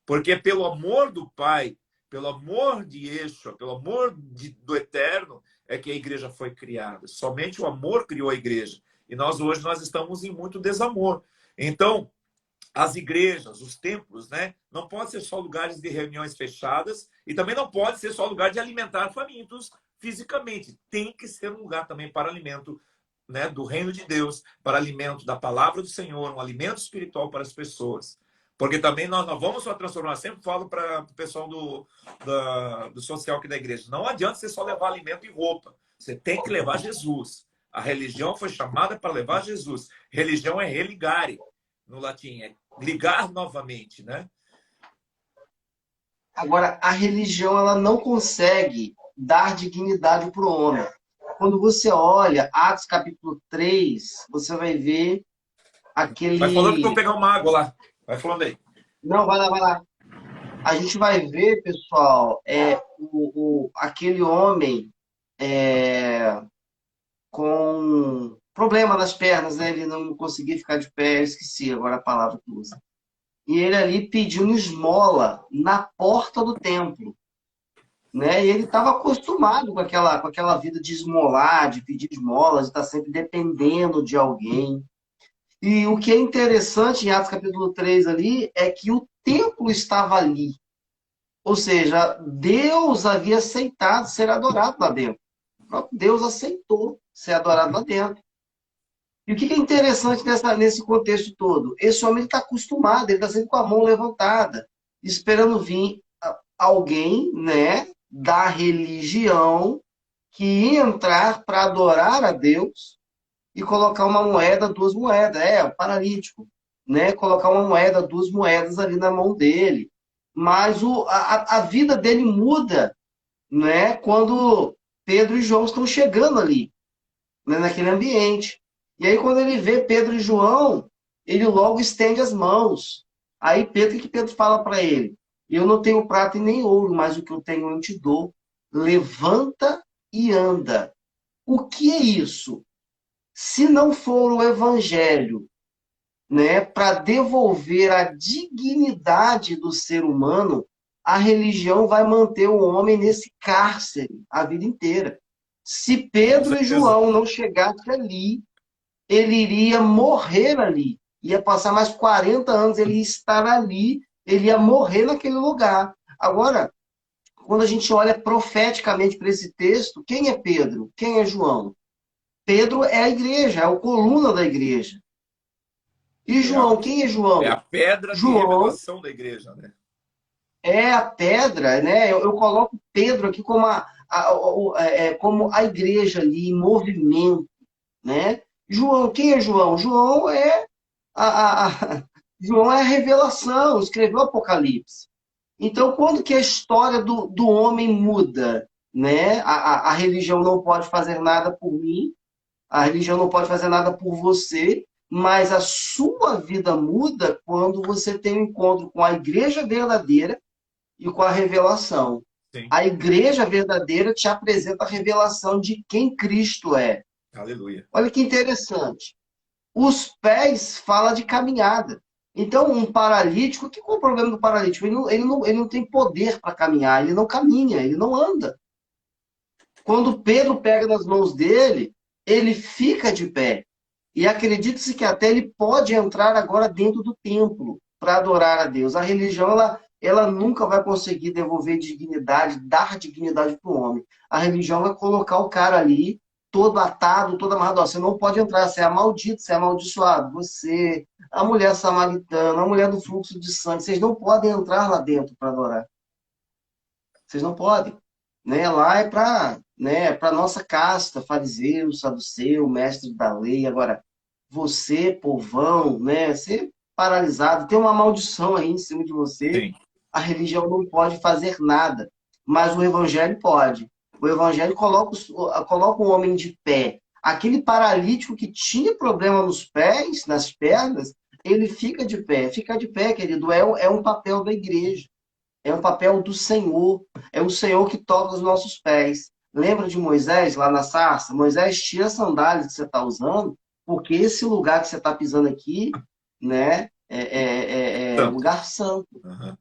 Porque pelo amor do Pai, pelo amor de Yeshua, pelo amor do Eterno, é que a igreja foi criada. Somente o amor criou a igreja. E hoje nós estamos em muito desamor. Então, as igrejas, os templos, né, não pode ser só lugares de reuniões fechadas e também não pode ser só lugar de alimentar famintos fisicamente. Tem que ser um lugar também para alimento, né, do reino de Deus, para alimento da palavra do Senhor, um alimento espiritual para as pessoas. Porque também nós não vamos só transformar. Sempre falo para o pessoal do social aqui da igreja. Não adianta você só levar alimento e roupa. Você tem que levar Jesus. A religião foi chamada para levar Jesus. Religião é religare, no latim. É ligar novamente, né? Agora, a religião ela não consegue dar dignidade para o homem. Quando você olha Atos capítulo 3, você vai ver Vai falando que eu vou aquele... pegar uma água lá. Vai falando aí. Não, vai lá, vai lá. A gente vai ver, pessoal, aquele homem com problema nas pernas, né? Ele não conseguia ficar de pé, eu esqueci agora a palavra que usa. E ele ali pedindo esmola na porta do templo, né? E ele estava acostumado com aquela vida de esmolar, de pedir esmolas, de estar sempre dependendo de alguém. E o que é interessante em Atos capítulo 3 ali é que o templo estava ali. Ou seja, Deus havia aceitado ser adorado lá dentro. O próprio Deus aceitou ser adorado lá dentro. E o que é interessante nesse contexto todo? Esse homem está acostumado, ele está sempre com a mão levantada, esperando vir alguém, né, da religião que ia entrar para adorar a Deus e colocar uma moeda, duas moedas. O paralítico, né? Colocar uma moeda, duas moedas ali na mão dele. Mas a vida dele muda, né? Quando Pedro e João estão chegando ali, né? Naquele ambiente. E aí, quando ele vê Pedro e João, ele logo estende as mãos. Aí, Pedro, o que Pedro fala para ele? Eu não tenho prata e nem ouro, mas o que eu tenho eu te dou. Levanta e anda. O que é isso? Se não for o evangelho, né, para devolver a dignidade do ser humano, a religião vai manter o homem nesse cárcere a vida inteira. Se Com Pedro e certeza. João não chegassem ali, ele iria morrer ali. Ia passar mais 40 anos, ele ia estar ali, ele ia morrer naquele lugar. Agora, quando a gente olha profeticamente para esse texto, quem é Pedro? Quem é João? Pedro é a igreja, é a coluna da igreja. E É a, João, quem é é a João? pedra de João revelação da igreja, né? é a pedra, né? Eu coloco Pedro aqui como como a igreja ali em movimento, né? João, quem é João? João é João é a revelação, escreveu o Apocalipse. Então, quando que a história do homem muda, né? A religião não pode fazer nada por mim, a religião não pode fazer nada por você, mas a sua vida muda quando você tem um encontro com a igreja verdadeira e com a revelação. Sim. A igreja verdadeira te apresenta a revelação de quem Cristo é. Aleluia. Olha que interessante. Os pés fala de caminhada. Então, um paralítico, o que é o problema do paralítico? Ele não tem poder para caminhar, ele não caminha, ele não anda. Quando Pedro pega nas mãos dele, ele fica de pé. E acredita-se que até ele pode entrar agora dentro do templo para adorar a Deus. A religião, ela nunca vai conseguir devolver dignidade, dar dignidade para o homem. A religião vai colocar o cara ali, todo atado, todo amarrado. Ó, você não pode entrar, você é maldito, você é amaldiçoado. Você, a mulher samaritana, a mulher do fluxo de sangue, vocês não podem entrar lá dentro para adorar. Vocês não podem. Né? Lá é para, né, para nossa casta, fariseu, saduceu, mestre da lei. Agora, você, povão, né, ser paralisado, tem uma maldição aí em cima de você. Sim. A religião não pode fazer nada, mas o evangelho pode. O evangelho coloca o homem de pé. Aquele paralítico que tinha problema nos pés, nas pernas, ele fica de pé. Ficar de pé, querido, é um papel da igreja. É um papel do Senhor. É o Senhor que toca os nossos pés. Lembra de Moisés lá na sarça? Moisés, tira a sandália que você está usando, porque esse lugar que você está pisando aqui, né, é Tanto. lugar santo. Uhum.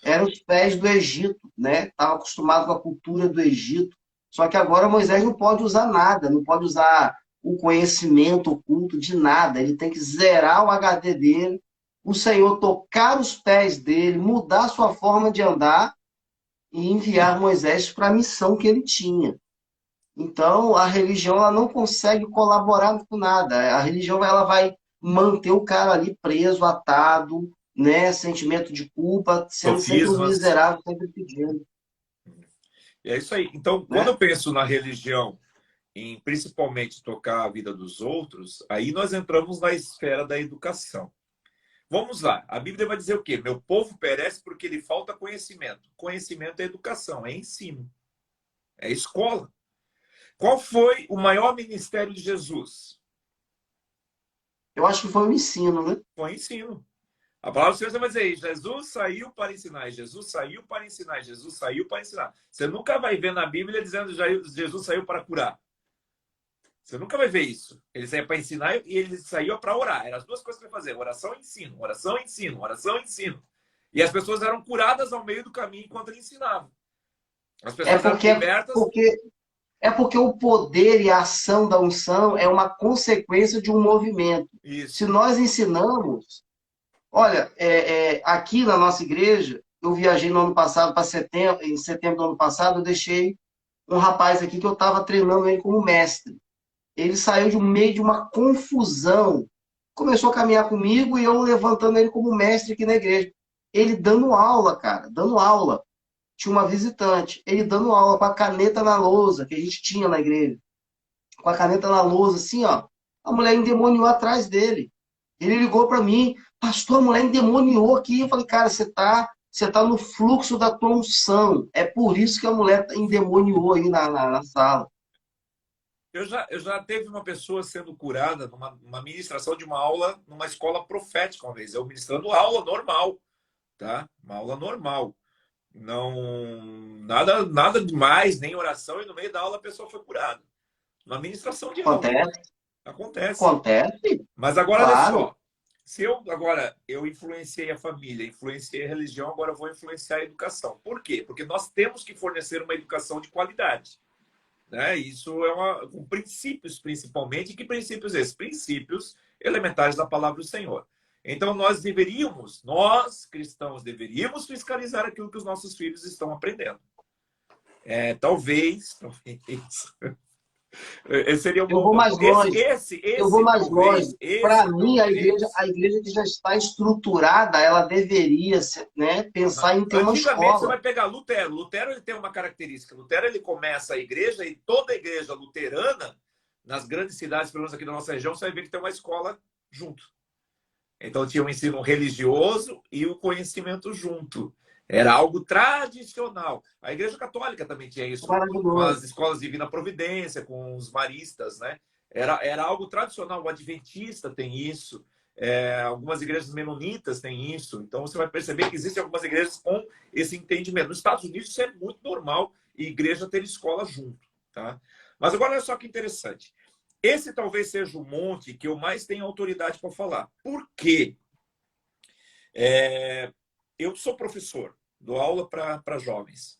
Eram os pés do Egito, né? Estava acostumado com a cultura do Egito. Só que agora Moisés não pode usar nada, não pode usar o conhecimento oculto de nada. Ele tem que zerar o HD dele, o Senhor tocar os pés dele, mudar sua forma de andar e enviar Moisés para a missão que ele tinha. Então, a religião ela não consegue colaborar com nada. A religião ela vai manter o cara ali preso, atado, né? Sentimento de culpa, sendo sempre um Sofismas. miserável, sempre pedindo. E é isso aí. Então, quando Né? eu penso na religião, em principalmente tocar a vida dos outros, aí nós entramos na esfera da educação. Vamos lá. A Bíblia vai dizer o quê? Meu povo perece porque lhe falta conhecimento. Conhecimento é educação, é ensino, é escola. Qual foi o maior ministério de Jesus? Eu acho que foi um ensino, né? Foi ensino. A palavra do Senhor vai dizer, Jesus saiu para ensinar, Jesus saiu para ensinar, Jesus saiu para ensinar. Você nunca vai ver na Bíblia dizendo Jesus saiu para curar. Você nunca vai ver isso. Ele saiu para ensinar e ele saiu para orar. Eram as duas coisas que ele fazia: oração e ensino, oração e ensino, oração e ensino. E as pessoas eram curadas ao meio do caminho enquanto ele ensinava. As É pessoas eram porque, libertas. porque, é porque o poder e a ação da unção é uma consequência de um movimento. Se Isso. nós ensinamos, olha, aqui na nossa igreja, eu viajei no ano passado para setembro, em setembro do ano passado, eu deixei um rapaz aqui que eu estava treinando ele como mestre. Ele saiu de meio de uma confusão, começou a caminhar comigo e eu levantando ele como mestre aqui na igreja. Ele dando aula, cara, dando aula. Tinha uma visitante, ele dando aula com a caneta na lousa, que a gente tinha na igreja. Com a caneta na lousa, assim, ó. A mulher endemoniou atrás dele. Ele ligou para mim, pastor, a mulher endemoniou aqui. Eu falei, cara, você tá no fluxo da tua unção. É por isso que a mulher endemoniou aí na sala. Eu já teve uma pessoa sendo curada numa ministração de uma aula numa escola profética uma vez. Eu ministrando aula normal, tá? Uma aula normal. Não, nada demais, nem oração, e no meio da aula a pessoa foi curada. Uma ministração de aula. Acontece, Acontece. acontece, Mas agora, olha claro. só. Se eu agora eu influenciei a família, influenciei a religião, agora eu vou influenciar a educação. Por quê? Porque nós temos que fornecer uma educação de qualidade. Né? Isso com princípios, principalmente. E que princípios esses? Princípios elementares da palavra do Senhor. Então, nós cristãos, deveríamos fiscalizar aquilo que os nossos filhos estão aprendendo. Talvez, esse seria um Eu bom vou ponto. mais longe. Eu vou mais longe. Para mim, Talvez. a igreja que já está estruturada, ela deveria, né, Uhum. pensar em ter uma Antigamente, você escola. vai pegar Lutero. Lutero ele tem uma característica. Lutero ele começa a igreja e toda a igreja luterana, nas grandes cidades, pelo menos aqui da nossa região, você vai ver que tem uma escola junto. Então tinha o ensino religioso e o conhecimento junto. Era algo tradicional. A Igreja Católica também tinha isso, com as Maravilhoso. escolas Divina Providência, com os maristas, né? Era algo tradicional. O Adventista tem isso. Algumas igrejas menonitas têm isso. Então você vai perceber que existem algumas igrejas com esse entendimento. Nos Estados Unidos isso é muito normal, e igreja ter escola junto, tá? Mas agora olha só que interessante. Esse talvez seja o monte que eu mais tenho autoridade para falar. Por quê? Eu sou professor, dou aula para jovens.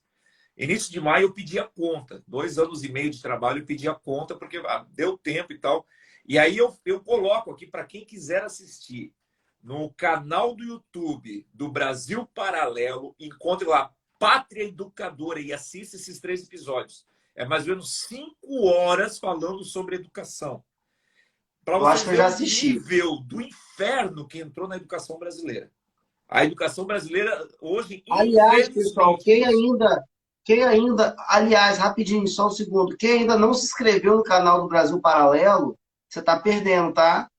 Início de maio eu pedi a conta, 2 anos e meio de trabalho eu pedi a conta, porque deu tempo e tal. E aí eu coloco aqui para quem quiser assistir no canal do YouTube do Brasil Paralelo, encontre lá Pátria Educadora e assista esses 3 episódios. É mais ou menos 5 horas falando sobre educação. Para Eu acho vocês que eu verem já o assisti. nível do inferno que entrou na educação brasileira. A educação brasileira hoje, Aliás, pessoal, infelizmente, aliás, rapidinho, só um segundo, quem ainda não se inscreveu no canal do Brasil Paralelo, você está perdendo, tá?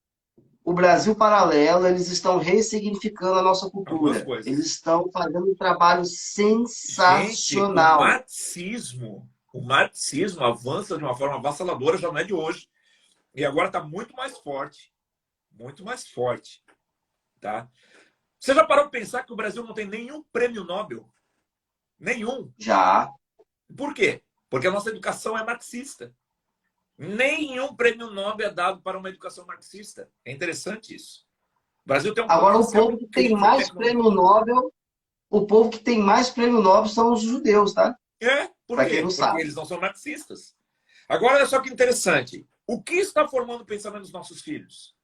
O Brasil Paralelo, eles estão ressignificando a nossa algumas cultura. Eles coisas. estão fazendo um trabalho Gente, sensacional. o marxismo avança de uma forma avassaladora, já não é de hoje. E agora está muito mais forte, tá? Você já parou para pensar que o Brasil não tem nenhum prêmio Nobel? Nenhum. Já. Por quê? Porque a nossa educação é marxista. Nenhum prêmio Nobel é dado para uma educação marxista. É interessante isso. O Brasil tem um Agora, o potencial povo que tem incrível mais prêmio tecnológico. Nobel, o povo que tem mais prêmio Nobel são os judeus, tá? Por Para quem não quê? Porque sabe. eles não são marxistas. Agora, olha só que interessante. O que está formando o pensamento dos nossos filhos?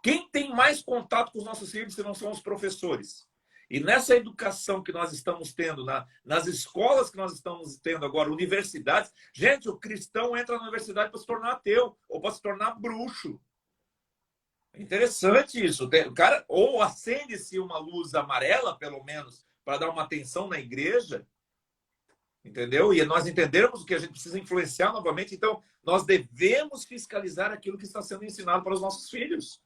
Quem tem mais contato com os nossos filhos se não são os professores? E nessa educação que nós estamos tendo, nas escolas que nós estamos tendo agora, universidades, gente, o cristão entra na universidade para se tornar ateu ou para se tornar bruxo. É interessante isso. O cara, ou acende-se uma luz amarela, pelo menos, para dar uma atenção na igreja, entendeu? E nós entendermos que a gente precisa influenciar novamente, então nós devemos fiscalizar aquilo que está sendo ensinado para os nossos filhos,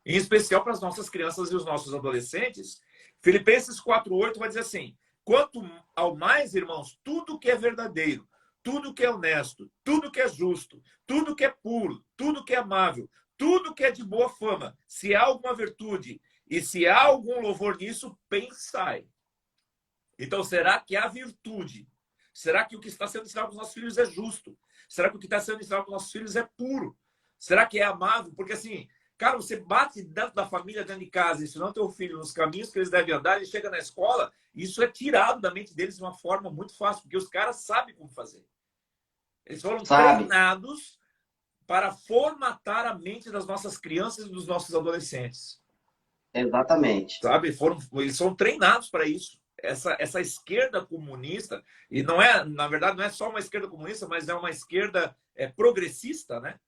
em especial para as nossas crianças e os nossos adolescentes. Filipenses 4:8 vai dizer assim: quanto ao mais, irmãos, tudo que é verdadeiro, tudo que é honesto, tudo que é justo, tudo que é puro, tudo que é amável, tudo que é de boa fama, se há alguma virtude e se há algum louvor nisso, pensai. Então, será que há virtude? Será que o que está sendo ensinado para os nossos filhos é justo? Será que o que está sendo ensinado para os nossos filhos é puro? Será que é amável? Porque assim, cara, você bate dentro da família, dentro de casa, ensinando teu filho nos caminhos que eles devem andar, ele chega na escola, isso é tirado da mente deles de uma forma muito fácil, porque os caras sabem como fazer. Eles foram Sabe? treinados para formatar a mente das nossas crianças e dos nossos adolescentes. Exatamente. Sabe? Eles foram treinados para isso. Essa esquerda comunista, e não é, na verdade, não é só uma esquerda comunista, mas é uma esquerda progressista, né?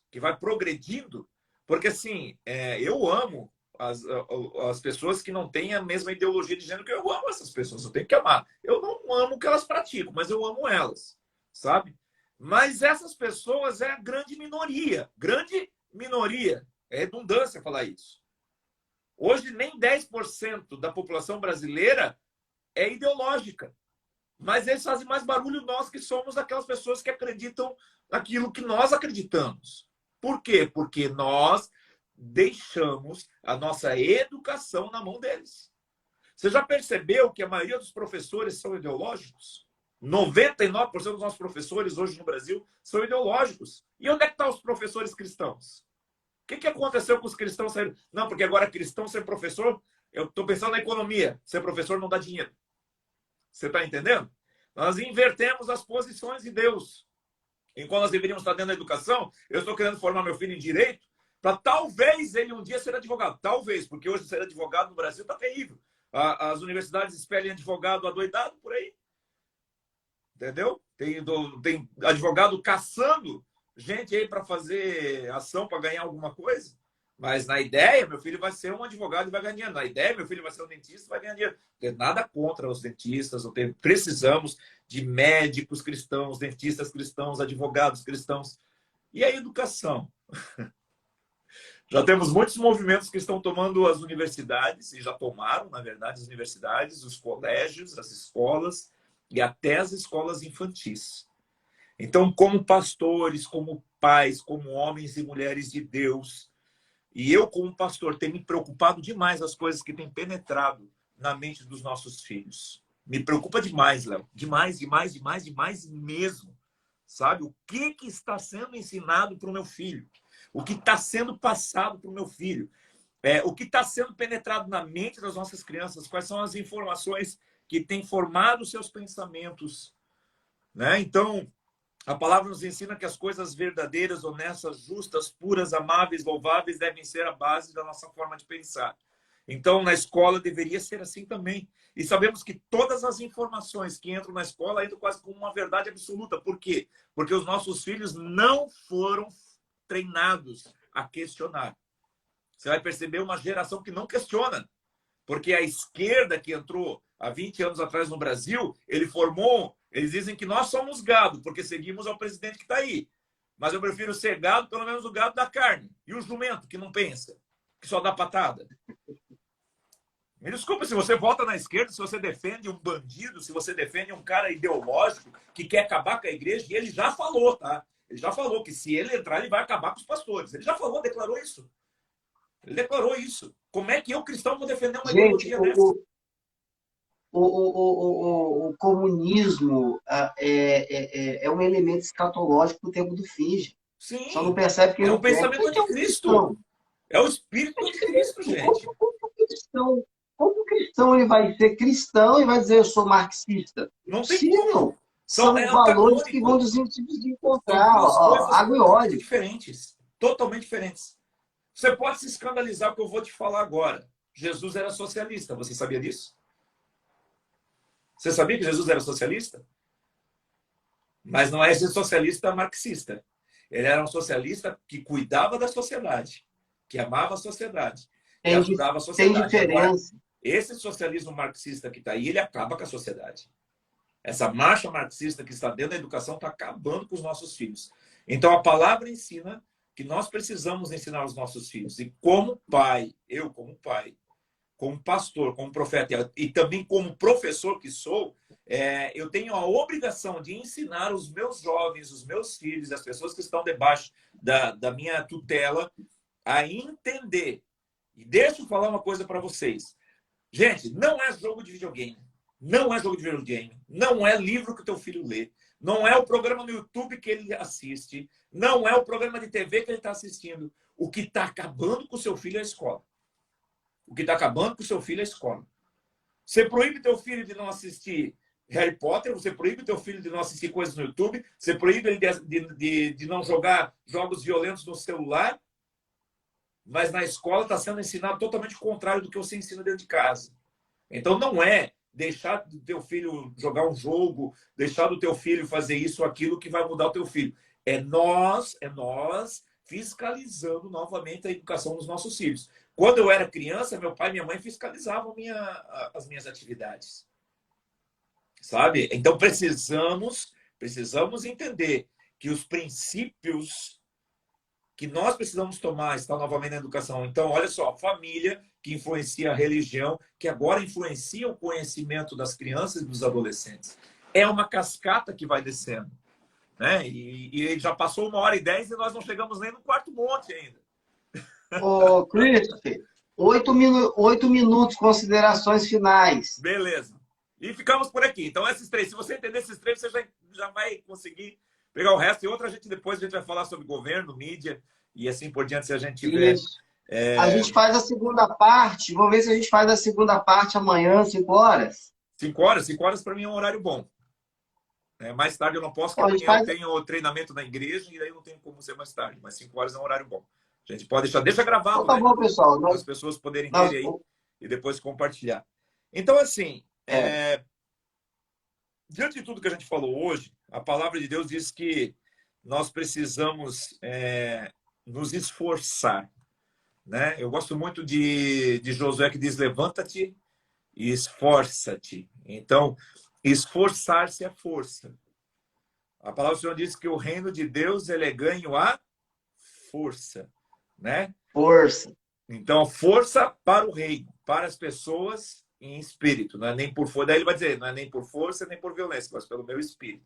Que vai progredindo, porque assim, eu amo as pessoas que não têm a mesma ideologia de gênero que eu amo essas pessoas, eu tenho que amar. Eu não amo o que elas praticam, mas eu amo elas, sabe? Mas essas pessoas é a grande minoria, é redundância falar isso. Hoje, nem 10% da população brasileira é ideológica. Mas eles fazem mais barulho nós que somos aquelas pessoas que acreditam naquilo que nós acreditamos. Por quê? Porque nós deixamos a nossa educação na mão deles. Você já percebeu que a maioria dos professores são ideológicos? 99% dos nossos professores hoje no Brasil são ideológicos. E onde é que estão os professores cristãos? O que aconteceu com os cristãos saíram? Não, porque agora cristão ser professor, eu estou pensando na economia, ser professor não dá dinheiro. Você está entendendo? Nós invertemos as posições de Deus. Enquanto nós deveríamos estar dentro da educação, eu estou querendo formar meu filho em direito para talvez ele um dia ser advogado. Talvez, porque hoje ser advogado no Brasil está terrível. As universidades espelham advogado adoidado por aí. Entendeu? Tem advogado caçando gente aí para fazer ação para ganhar alguma coisa. Mas na ideia, meu filho vai ser um advogado e vai ganhar dinheiro. Na ideia, meu filho vai ser um dentista e vai ganhar dinheiro. Não tem nada contra os dentistas. Precisamos de médicos cristãos, dentistas cristãos, advogados cristãos. E a educação? Já temos muitos movimentos que estão tomando as universidades, e já tomaram, na verdade, as universidades, os colégios, as escolas e até as escolas infantis. Então, como pastores, como pais, como homens e mulheres de Deus, e eu, como pastor, tenho me preocupado demais as coisas que têm penetrado na mente dos nossos filhos. Me preocupa demais, Léo. Demais, demais, demais, demais mesmo. Sabe? O que está sendo ensinado para o meu filho? O que está sendo passado para o meu filho? o que está sendo penetrado na mente das nossas crianças, quais são as informações que têm formado seus pensamentos, né? Então, a palavra nos ensina que as coisas verdadeiras, honestas, justas, puras, amáveis, louváveis devem ser a base da nossa forma de pensar. Então, na escola deveria ser assim também. E sabemos que todas as informações que entram na escola entram quase como uma verdade absoluta. Por quê? Porque os nossos filhos não foram treinados a questionar. Você vai perceber uma geração que não questiona. Porque a esquerda que entrou há 20 anos atrás no Brasil, eles dizem que nós somos gado, porque seguimos ao presidente que está aí. Mas eu prefiro ser gado, pelo menos o gado da carne. E o jumento, que não pensa, que só dá patada. Me desculpa, se você vota na esquerda, se você defende um bandido, se você defende um cara ideológico que quer acabar com a igreja, e ele já falou, tá? Ele já falou que se ele entrar, ele vai acabar com os pastores. Ele já falou, declarou isso. Ele declarou isso. Como é que eu, cristão, vou defender uma Gente, ideologia dessa? o comunismo é um elemento escatológico do tempo do fim, gente. Só não Sim, percebe quem é um não quer. pensamento Quem que é um anticristo. cristão? É o espírito do anticristo, gente. Como o cristão ele vai ser cristão e vai dizer eu sou marxista? Não tem como. Possível. É São valores que vão antagônico. São desencontrar. duas Ó, coisas água e totalmente óleo. diferentes. Totalmente diferentes. Você pode se escandalizar com o que eu vou te falar agora. Jesus era socialista. Você sabia disso? Você sabia que Jesus era socialista? Mas não é esse socialista marxista. Ele era um socialista que cuidava da sociedade, que amava a sociedade, que Tem, ajudava a tem sociedade. Agora, diferença. esse socialismo marxista que está aí, ele acaba com a sociedade. Essa marcha marxista que está dentro da educação está acabando com os nossos filhos. Então, a palavra ensina que nós precisamos ensinar aos nossos filhos. E como pai, eu como pai, como pastor, como profeta e também como professor que sou, eu tenho a obrigação de ensinar os meus jovens, os meus filhos, as pessoas que estão debaixo da minha tutela, a entender. E deixa eu falar uma coisa para vocês. Gente, não é jogo de videogame. Não é jogo de videogame. Não é livro que o teu filho lê. Não é o programa no YouTube que ele assiste. Não é o programa de TV que ele está assistindo. O que está acabando com o seu filho é a escola. O que está acabando com o seu filho é a escola. Você proíbe teu filho de não assistir Harry Potter, você proíbe teu filho de não assistir coisas no YouTube, você proíbe ele de não jogar jogos violentos no celular, mas na escola está sendo ensinado totalmente o contrário do que você ensina dentro de casa. Então não é deixar do teu filho jogar um jogo, deixar do teu filho fazer isso ou aquilo que vai mudar o teu filho. É nós fiscalizando novamente a educação dos nossos filhos. Quando eu era criança, meu pai e minha mãe fiscalizavam as minhas atividades. Sabe? Então precisamos entender que os princípios que nós precisamos tomar estão novamente na educação. Então, olha só, a família que influencia a religião, que agora influencia o conhecimento das crianças e dos adolescentes. É uma cascata que vai descendo. Né? E já passou 1h10 e nós não chegamos nem no quarto monte ainda. Ô, Christopher, 8 minutos, considerações finais. Beleza. E ficamos por aqui. Então, esses três, se você entender esses três, você já vai conseguir pegar o resto. E outra, depois a gente vai falar sobre governo, mídia e assim por diante, se a gente tiver. Isso. A gente faz a segunda parte. Vou ver se a gente faz a segunda parte amanhã, 5 horas. 5 horas? 5 horas para mim é um horário bom. Mais tarde eu não posso, porque Então, amanhã eu tenho treinamento na igreja e aí não tem como ser mais tarde. Mas 5 horas é um horário bom. A gente pode deixar gravado, então tá bom, pessoal. para as pessoas poderem ter aí e depois compartilhar. Então, assim, diante de tudo que a gente falou hoje, a palavra de Deus diz que nós precisamos nos esforçar. Né? Eu gosto muito de Josué, que diz: levanta-te e esforça-te. Então, esforçar-se é força. A palavra do Senhor diz que o reino de Deus ele é ganho a força. Né? Força. Então, força para o reino, para as pessoas em espírito. Não é nem por força. Daí ele vai dizer: não é nem por força, nem por violência, mas pelo meu espírito.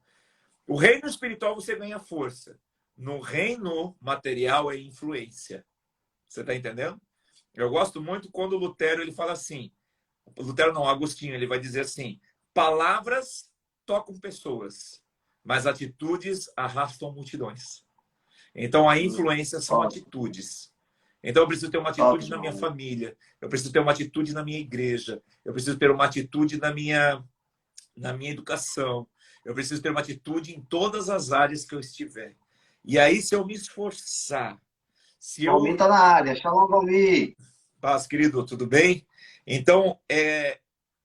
O reino espiritual você ganha força. No reino material é influência. Você está entendendo? Eu gosto muito quando o Lutero ele fala assim. Lutero não, Agostinho, ele vai dizer assim: palavras tocam pessoas, mas atitudes arrastam multidões. Então a influência são atitudes. Então eu preciso ter uma Top atitude na minha demais. família, eu preciso ter uma atitude na minha igreja, eu preciso ter uma atitude na minha educação, eu preciso ter uma atitude em todas as áreas que eu estiver. E aí, se eu me esforçar, se Valmir eu... tá na área. Shalom, Valmir. Paz, querido, tudo bem? Então, é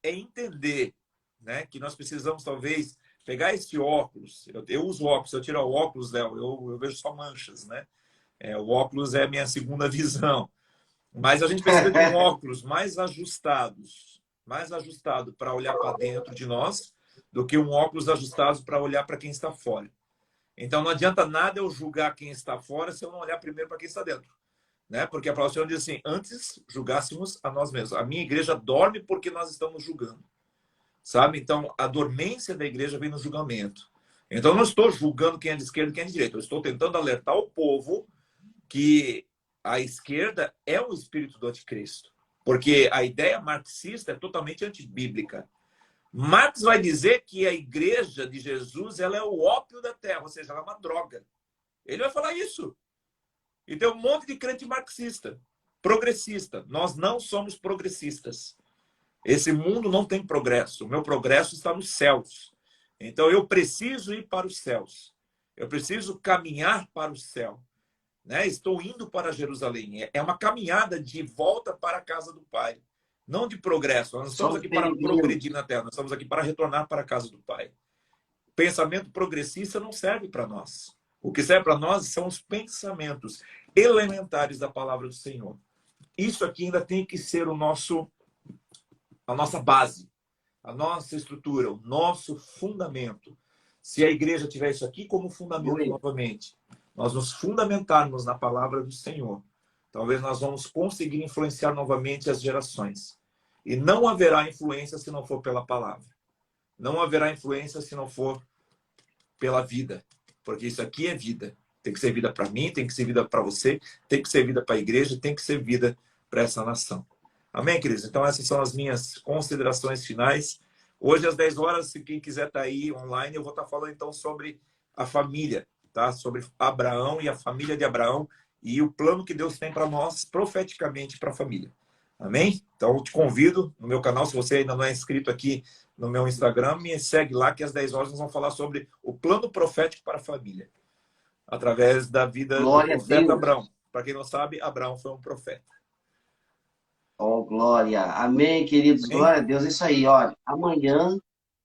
entender, né, que nós precisamos, talvez, pegar esse óculos. Eu uso óculos, se eu tirar o óculos, Léo, eu vejo só manchas, né? O óculos é a minha segunda visão. Mas a gente precisa de um óculos mais ajustado para olhar para dentro de nós, do que um óculos ajustado para olhar para quem está fora. Então, não adianta nada eu julgar quem está fora se eu não olhar primeiro para quem está dentro. Né? Porque a palavra do Senhor diz assim, antes julgássemos a nós mesmos. A minha igreja dorme porque nós estamos julgando. Sabe? Então, a dormência da igreja vem no julgamento. Então, eu não estou julgando quem é de esquerda e quem é de direita. Eu estou tentando alertar o povo que a esquerda é o espírito do anticristo. Porque a ideia marxista é totalmente antibíblica. Marx vai dizer que a igreja de Jesus ela é o ópio da terra, ou seja, ela é uma droga. Ele vai falar isso. E tem um monte de crente marxista, progressista. Nós não somos progressistas. Esse mundo não tem progresso. O meu progresso está nos céus. Então eu preciso ir para os céus. Eu preciso caminhar para o céu. Né? Estou indo para Jerusalém. É uma caminhada de volta para a casa do Pai. Não de progresso. Nós não estamos Somos aqui para progredir peregrinos. na terra. Nós estamos aqui para retornar para a casa do Pai. Pensamento progressista não serve para nós. O que serve para nós são os pensamentos elementares da palavra do Senhor. Isso aqui ainda tem que ser a nossa base, a nossa estrutura, o nosso fundamento. Se a igreja tiver isso aqui como fundamento Oi. novamente, nós nos fundamentarmos na palavra do Senhor, talvez nós vamos conseguir influenciar novamente as gerações. E não haverá influência se não for pela palavra. Não haverá influência se não for pela vida. Porque isso aqui é vida. Tem que ser vida para mim, tem que ser vida para você, tem que ser vida para a igreja, tem que ser vida para essa nação. Amém, queridos? Então, essas são as minhas considerações finais. Hoje, às 10 horas, se quem quiser estar aí online, eu vou estar falando então sobre a família, tá? Sobre Abraão e a família de Abraão e o plano que Deus tem para nós profeticamente para a família. Amém? Então, eu te convido no meu canal, se você ainda não é inscrito aqui no meu Instagram, me segue lá que às 10 horas nós vamos falar sobre o plano profético para a família, através da vida do Glória a profeta Deus. Abraão. Para quem não sabe, Abraão foi um profeta. Oh, glória. Amém, queridos. Amém? Glória a Deus. É isso aí, olha. Amanhã,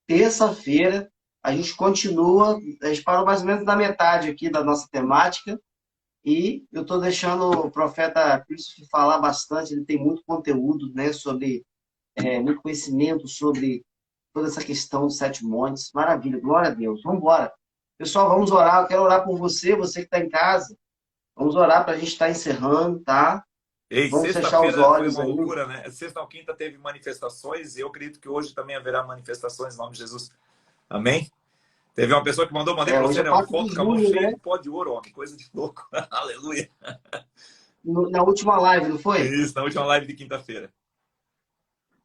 terça-feira, a gente continua. A gente parou mais ou menos na metade aqui da nossa temática. E eu estou deixando o profeta Christopher falar bastante. Ele tem muito conteúdo, né, sobre, muito conhecimento sobre toda essa questão dos sete montes. Maravilha. Glória a Deus. Vamos embora. Pessoal, vamos orar. Eu quero orar por você, você que está em casa. Vamos orar para a gente estar encerrando, tá? Ei, Vamos fechar os sexta-feira foi olhos uma aí. loucura, né? Sexta ou quinta teve manifestações e eu acredito que hoje também haverá manifestações em nome de Jesus. Amém? Teve uma pessoa que mandei para Hoje você, é né? Uma 4 de foto com a mão junho, cheia né? de pó de ouro, ó, que coisa de louco. Aleluia. Na última live, não foi? Isso, na última live de quinta-feira.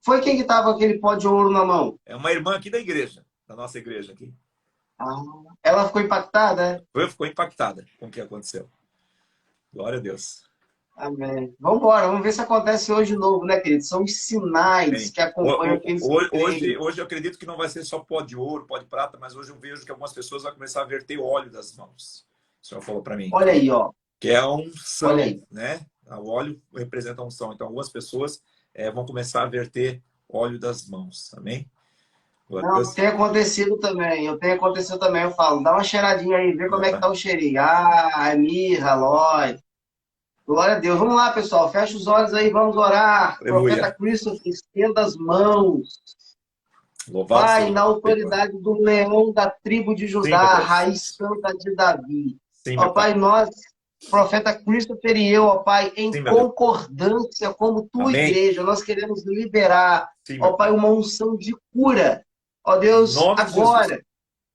Foi quem que tava com aquele pó de ouro na mão? É uma irmã aqui da igreja, da nossa igreja aqui. Ah, ela ficou impactada, né? Ficou impactada com o que aconteceu. Glória a Deus. Amém. Vamos embora, vamos ver se acontece hoje de novo, né, querido? São os sinais Bem, que acompanham aqueles que creem. hoje eu acredito que não vai ser só pó de ouro, pó de prata, mas hoje eu vejo que algumas pessoas vão começar a verter óleo das mãos. O senhor falou para mim. Olha aí, ó. Que é a Olha unção, aí. né? O óleo representa a unção. Então, algumas pessoas vão começar a verter óleo das mãos. Amém? Glória a Não, Deus. tem acontecido também. Eu tenho acontecido também. Eu falo, dá uma cheiradinha aí, vê como é que tá o cheirinho. Ah, é mirra, lóis. Glória a Deus. Vamos lá, pessoal. Fecha os olhos aí, vamos orar. Profeta Aleluia. Christopher, estenda as mãos. Louvado Pai, seja na o Senhor. autoridade do leão da tribo de Sim, meu Judá, Deus. raiz santa de Davi. Sim, Ó meu Pai. Pai, nós, profeta Christopher e eu, ó Pai, em Sim, meu Deus. concordância como tua Amém. igreja, nós queremos liberar, Sim, ó meu Pai, Pai. uma unção de cura. Ó Em Deus, nome de Jesus. agora,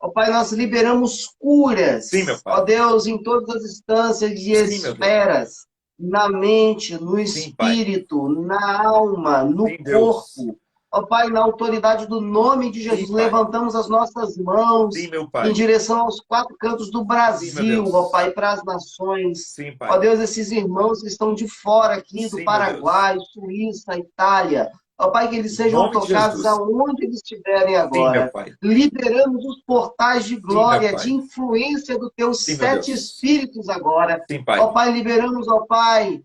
ó Pai, nós liberamos curas, Sim, meu ó Pai. Deus, em todas as instâncias de Sim, meu Deus. esferas, na mente, no Sim, Pai. espírito, na alma, no Sim, Deus. corpo. Ó Pai, na autoridade do nome de Sim, Jesus, Pai. levantamos as nossas Sim, mãos meu em Pai. direção aos quatro cantos do Sim, meu Brasil, ó Deus. Pai, para as nações. Sim, Ó Pai. Deus, esses irmãos que estão de fora aqui, do Sim, meu Deus. Paraguai, Suíça, Itália. Ó Pai, que eles Em sejam nome de tocados Jesus. aonde eles estiverem Sim, meu agora. Pai. Liberamos os portais de Sim, meu glória, de Pai. influência dos teus Sim, meu 7 Deus. espíritos agora. Sim, Ó Pai. Pai, liberamos, ó Pai,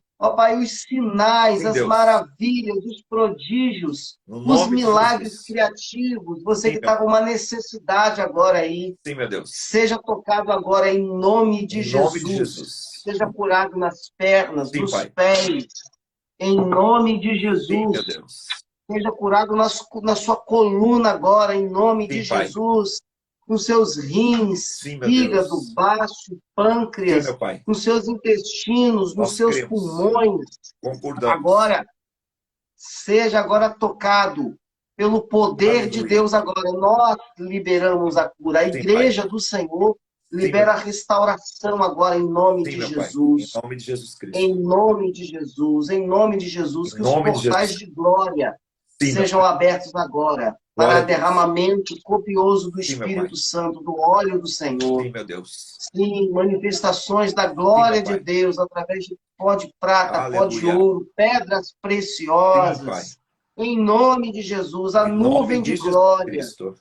os sinais, Sim, as Deus. maravilhas, os prodígios, No os nome de milagres Jesus. criativos. Você Sim, que meu está com Pai. uma necessidade agora aí, Sim, meu Deus. seja tocado agora em nome de Em nome de Jesus. Jesus. Seja curado nas pernas, Sim, nos Pai. pés, em nome de Sim, Jesus. meu Deus. Seja curado na sua coluna agora, em nome de Sim, Pai. Jesus. Nos seus rins, Sim, meu fígado, Deus. baço, Sim, pâncreas, meu Pai. nos seus intestinos, nos Nós seus cremos. pulmões. Concordamos. Agora, seja agora tocado pelo poder de Aleluia. Deus agora. Nós liberamos a cura. A Sim, Pai. igreja do Senhor Sim, meu libera a Deus. restauração agora em nome Sim, de meu Pai. Em Jesus. nome de Jesus Em Cristo. nome de Jesus, em nome de Jesus, Em que os nome de portais Jesus. de glória Sim, meu sejam Pai. abertos agora Glória para a Deus. derramamento copioso do Sim, meu Pai. Espírito Santo, do óleo do Sim, Senhor. meu Deus. Sim, manifestações da Sim, meu glória de Pai. Deus através de pó de prata, pó de Aleluia. ouro, pedras Sim, Pai. preciosas. Em nome de Jesus, a Em nome nuvem de de Jesus glória Cristo.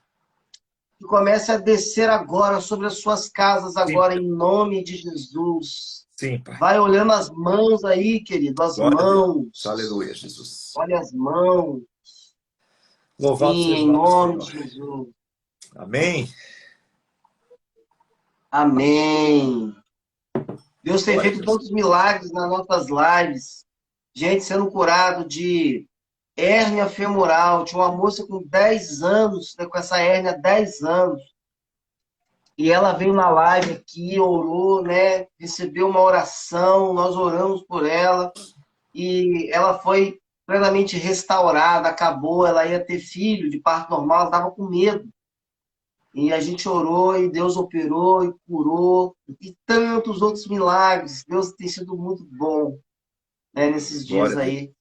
que comece a descer agora sobre as suas casas, Sim, agora em nome de Jesus. sim, Pai. Vai olhando as mãos aí, querido, as Glória a Deus. mãos. Aleluia, Jesus. Olha as mãos. Louvado Sim, seja o em nome do nome de Senhor. Jesus. Amém. Amém. Deus tem Glória a feito Deus. tantos milagres nas nossas lives. Gente sendo curado de hérnia femoral. Tinha uma moça com 10 anos, né, com essa hérnia há 10 anos. E ela veio na live aqui, orou, né? Recebeu uma oração, nós oramos por ela. E ela foi plenamente restaurada, acabou, ela ia ter filho de parto normal, ela estava com medo. E a gente orou e Deus operou e curou. E tantos outros milagres. Deus tem sido muito bom, né, nesses Glória dias a Deus. aí.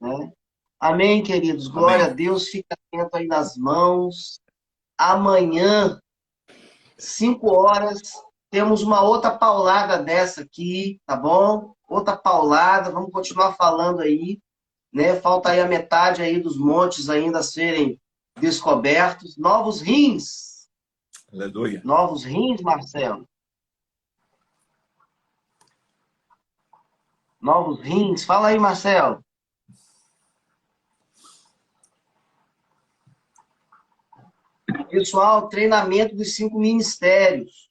Né? Amém, queridos. Glória a Amém. Deus. Fica atento aí nas mãos. Amanhã, 5 horas, temos uma outra paulada dessa aqui, tá bom? Outra paulada. Vamos continuar falando aí. Né? Falta aí a metade aí dos montes ainda a serem descobertos. Novos rins. Aleluia. Novos rins, Marcelo. Novos rins. Fala aí, Marcelo. Pessoal, treinamento dos 5 ministérios.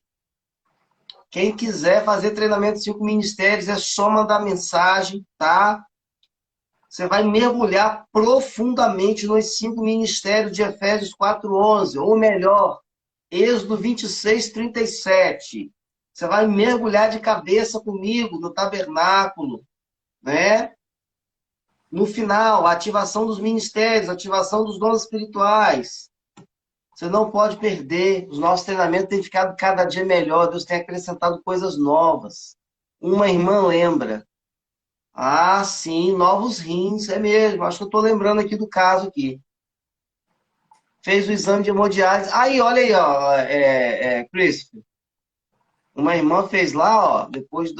Quem quiser fazer treinamento dos 5 ministérios, é só mandar mensagem, tá? Você vai mergulhar profundamente nos 5 ministérios de Efésios 4:11, ou melhor, Êxodo 26:37. Você vai mergulhar de cabeça comigo no tabernáculo, né? No final, a ativação dos ministérios, a ativação dos dons espirituais. Você não pode perder. Os nossos treinamentos têm ficado cada dia melhor. Deus tem acrescentado coisas novas. Uma irmã lembra. Ah, sim, novos rins, é mesmo. Acho que eu estou lembrando aqui do caso aqui. Fez o exame de hemodiálise. Aí, olha aí, ó, Christopher. Uma irmã fez lá, ó, depois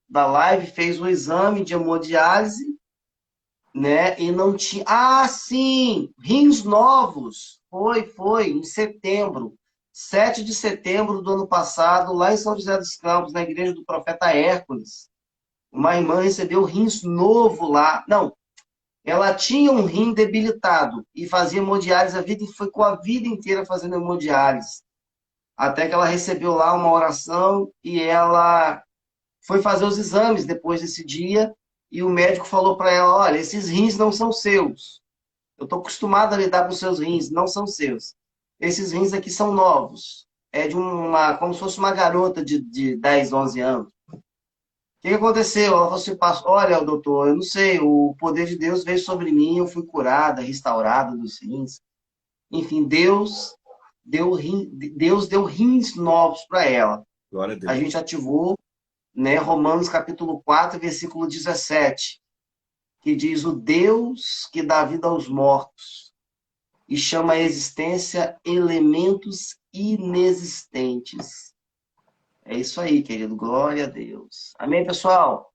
da live, fez o exame de hemodiálise, né? E não tinha. Ah, sim! Rins novos. Foi, em setembro. 7 de setembro do ano passado, lá em São José dos Campos, na igreja do profeta Hércules. Uma irmã recebeu rins novo lá. Não, ela tinha um rim debilitado e fazia hemodiálise a vida e foi com a vida inteira fazendo hemodiálise. Até que ela recebeu lá uma oração e ela foi fazer os exames depois desse dia e o médico falou para ela, olha, esses rins não são seus. Eu estou acostumado a lidar com seus rins, não são seus. Esses rins aqui são novos. É de uma, como se fosse uma garota de 10, 11 anos. O que aconteceu? Ela falou assim, olha, doutor, eu não sei, o poder de Deus veio sobre mim, eu fui curada, restaurada dos rins. Enfim, Deus deu rins novos para ela. Glória a A Deus. gente ativou, né, Romanos capítulo 4, versículo 17, que diz, o Deus que dá vida aos mortos e chama a existência elementos inexistentes. É isso aí, querido. Glória a Deus. Amém, pessoal?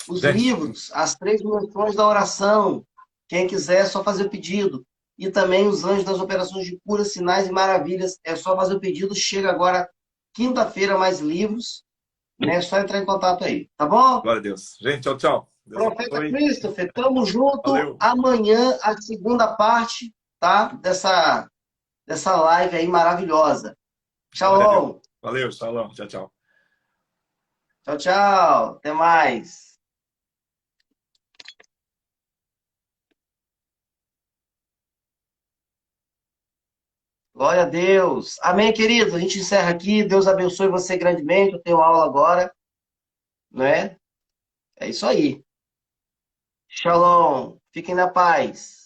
Os Gente, livros, as três dimensões da oração. Quem quiser, é só fazer o pedido. E também os anjos das operações de cura, sinais e maravilhas. É só fazer o pedido. Chega agora, quinta-feira, mais livros. Né? É só entrar em contato aí. Tá bom? glória a Deus. Gente, tchau, tchau. Deus Profeta abençoe. Christopher, tamo junto. Valeu. Amanhã, a segunda parte, tá? Dessa live aí maravilhosa. Glória a Deus. Shalom. Valeu, shalom. Tchau, tchau. Tchau, tchau. Até mais. Glória a Deus. Amém, queridos. A gente encerra aqui. Deus abençoe você grandemente. Eu tenho aula agora, né? É isso aí. Shalom. Fiquem na paz.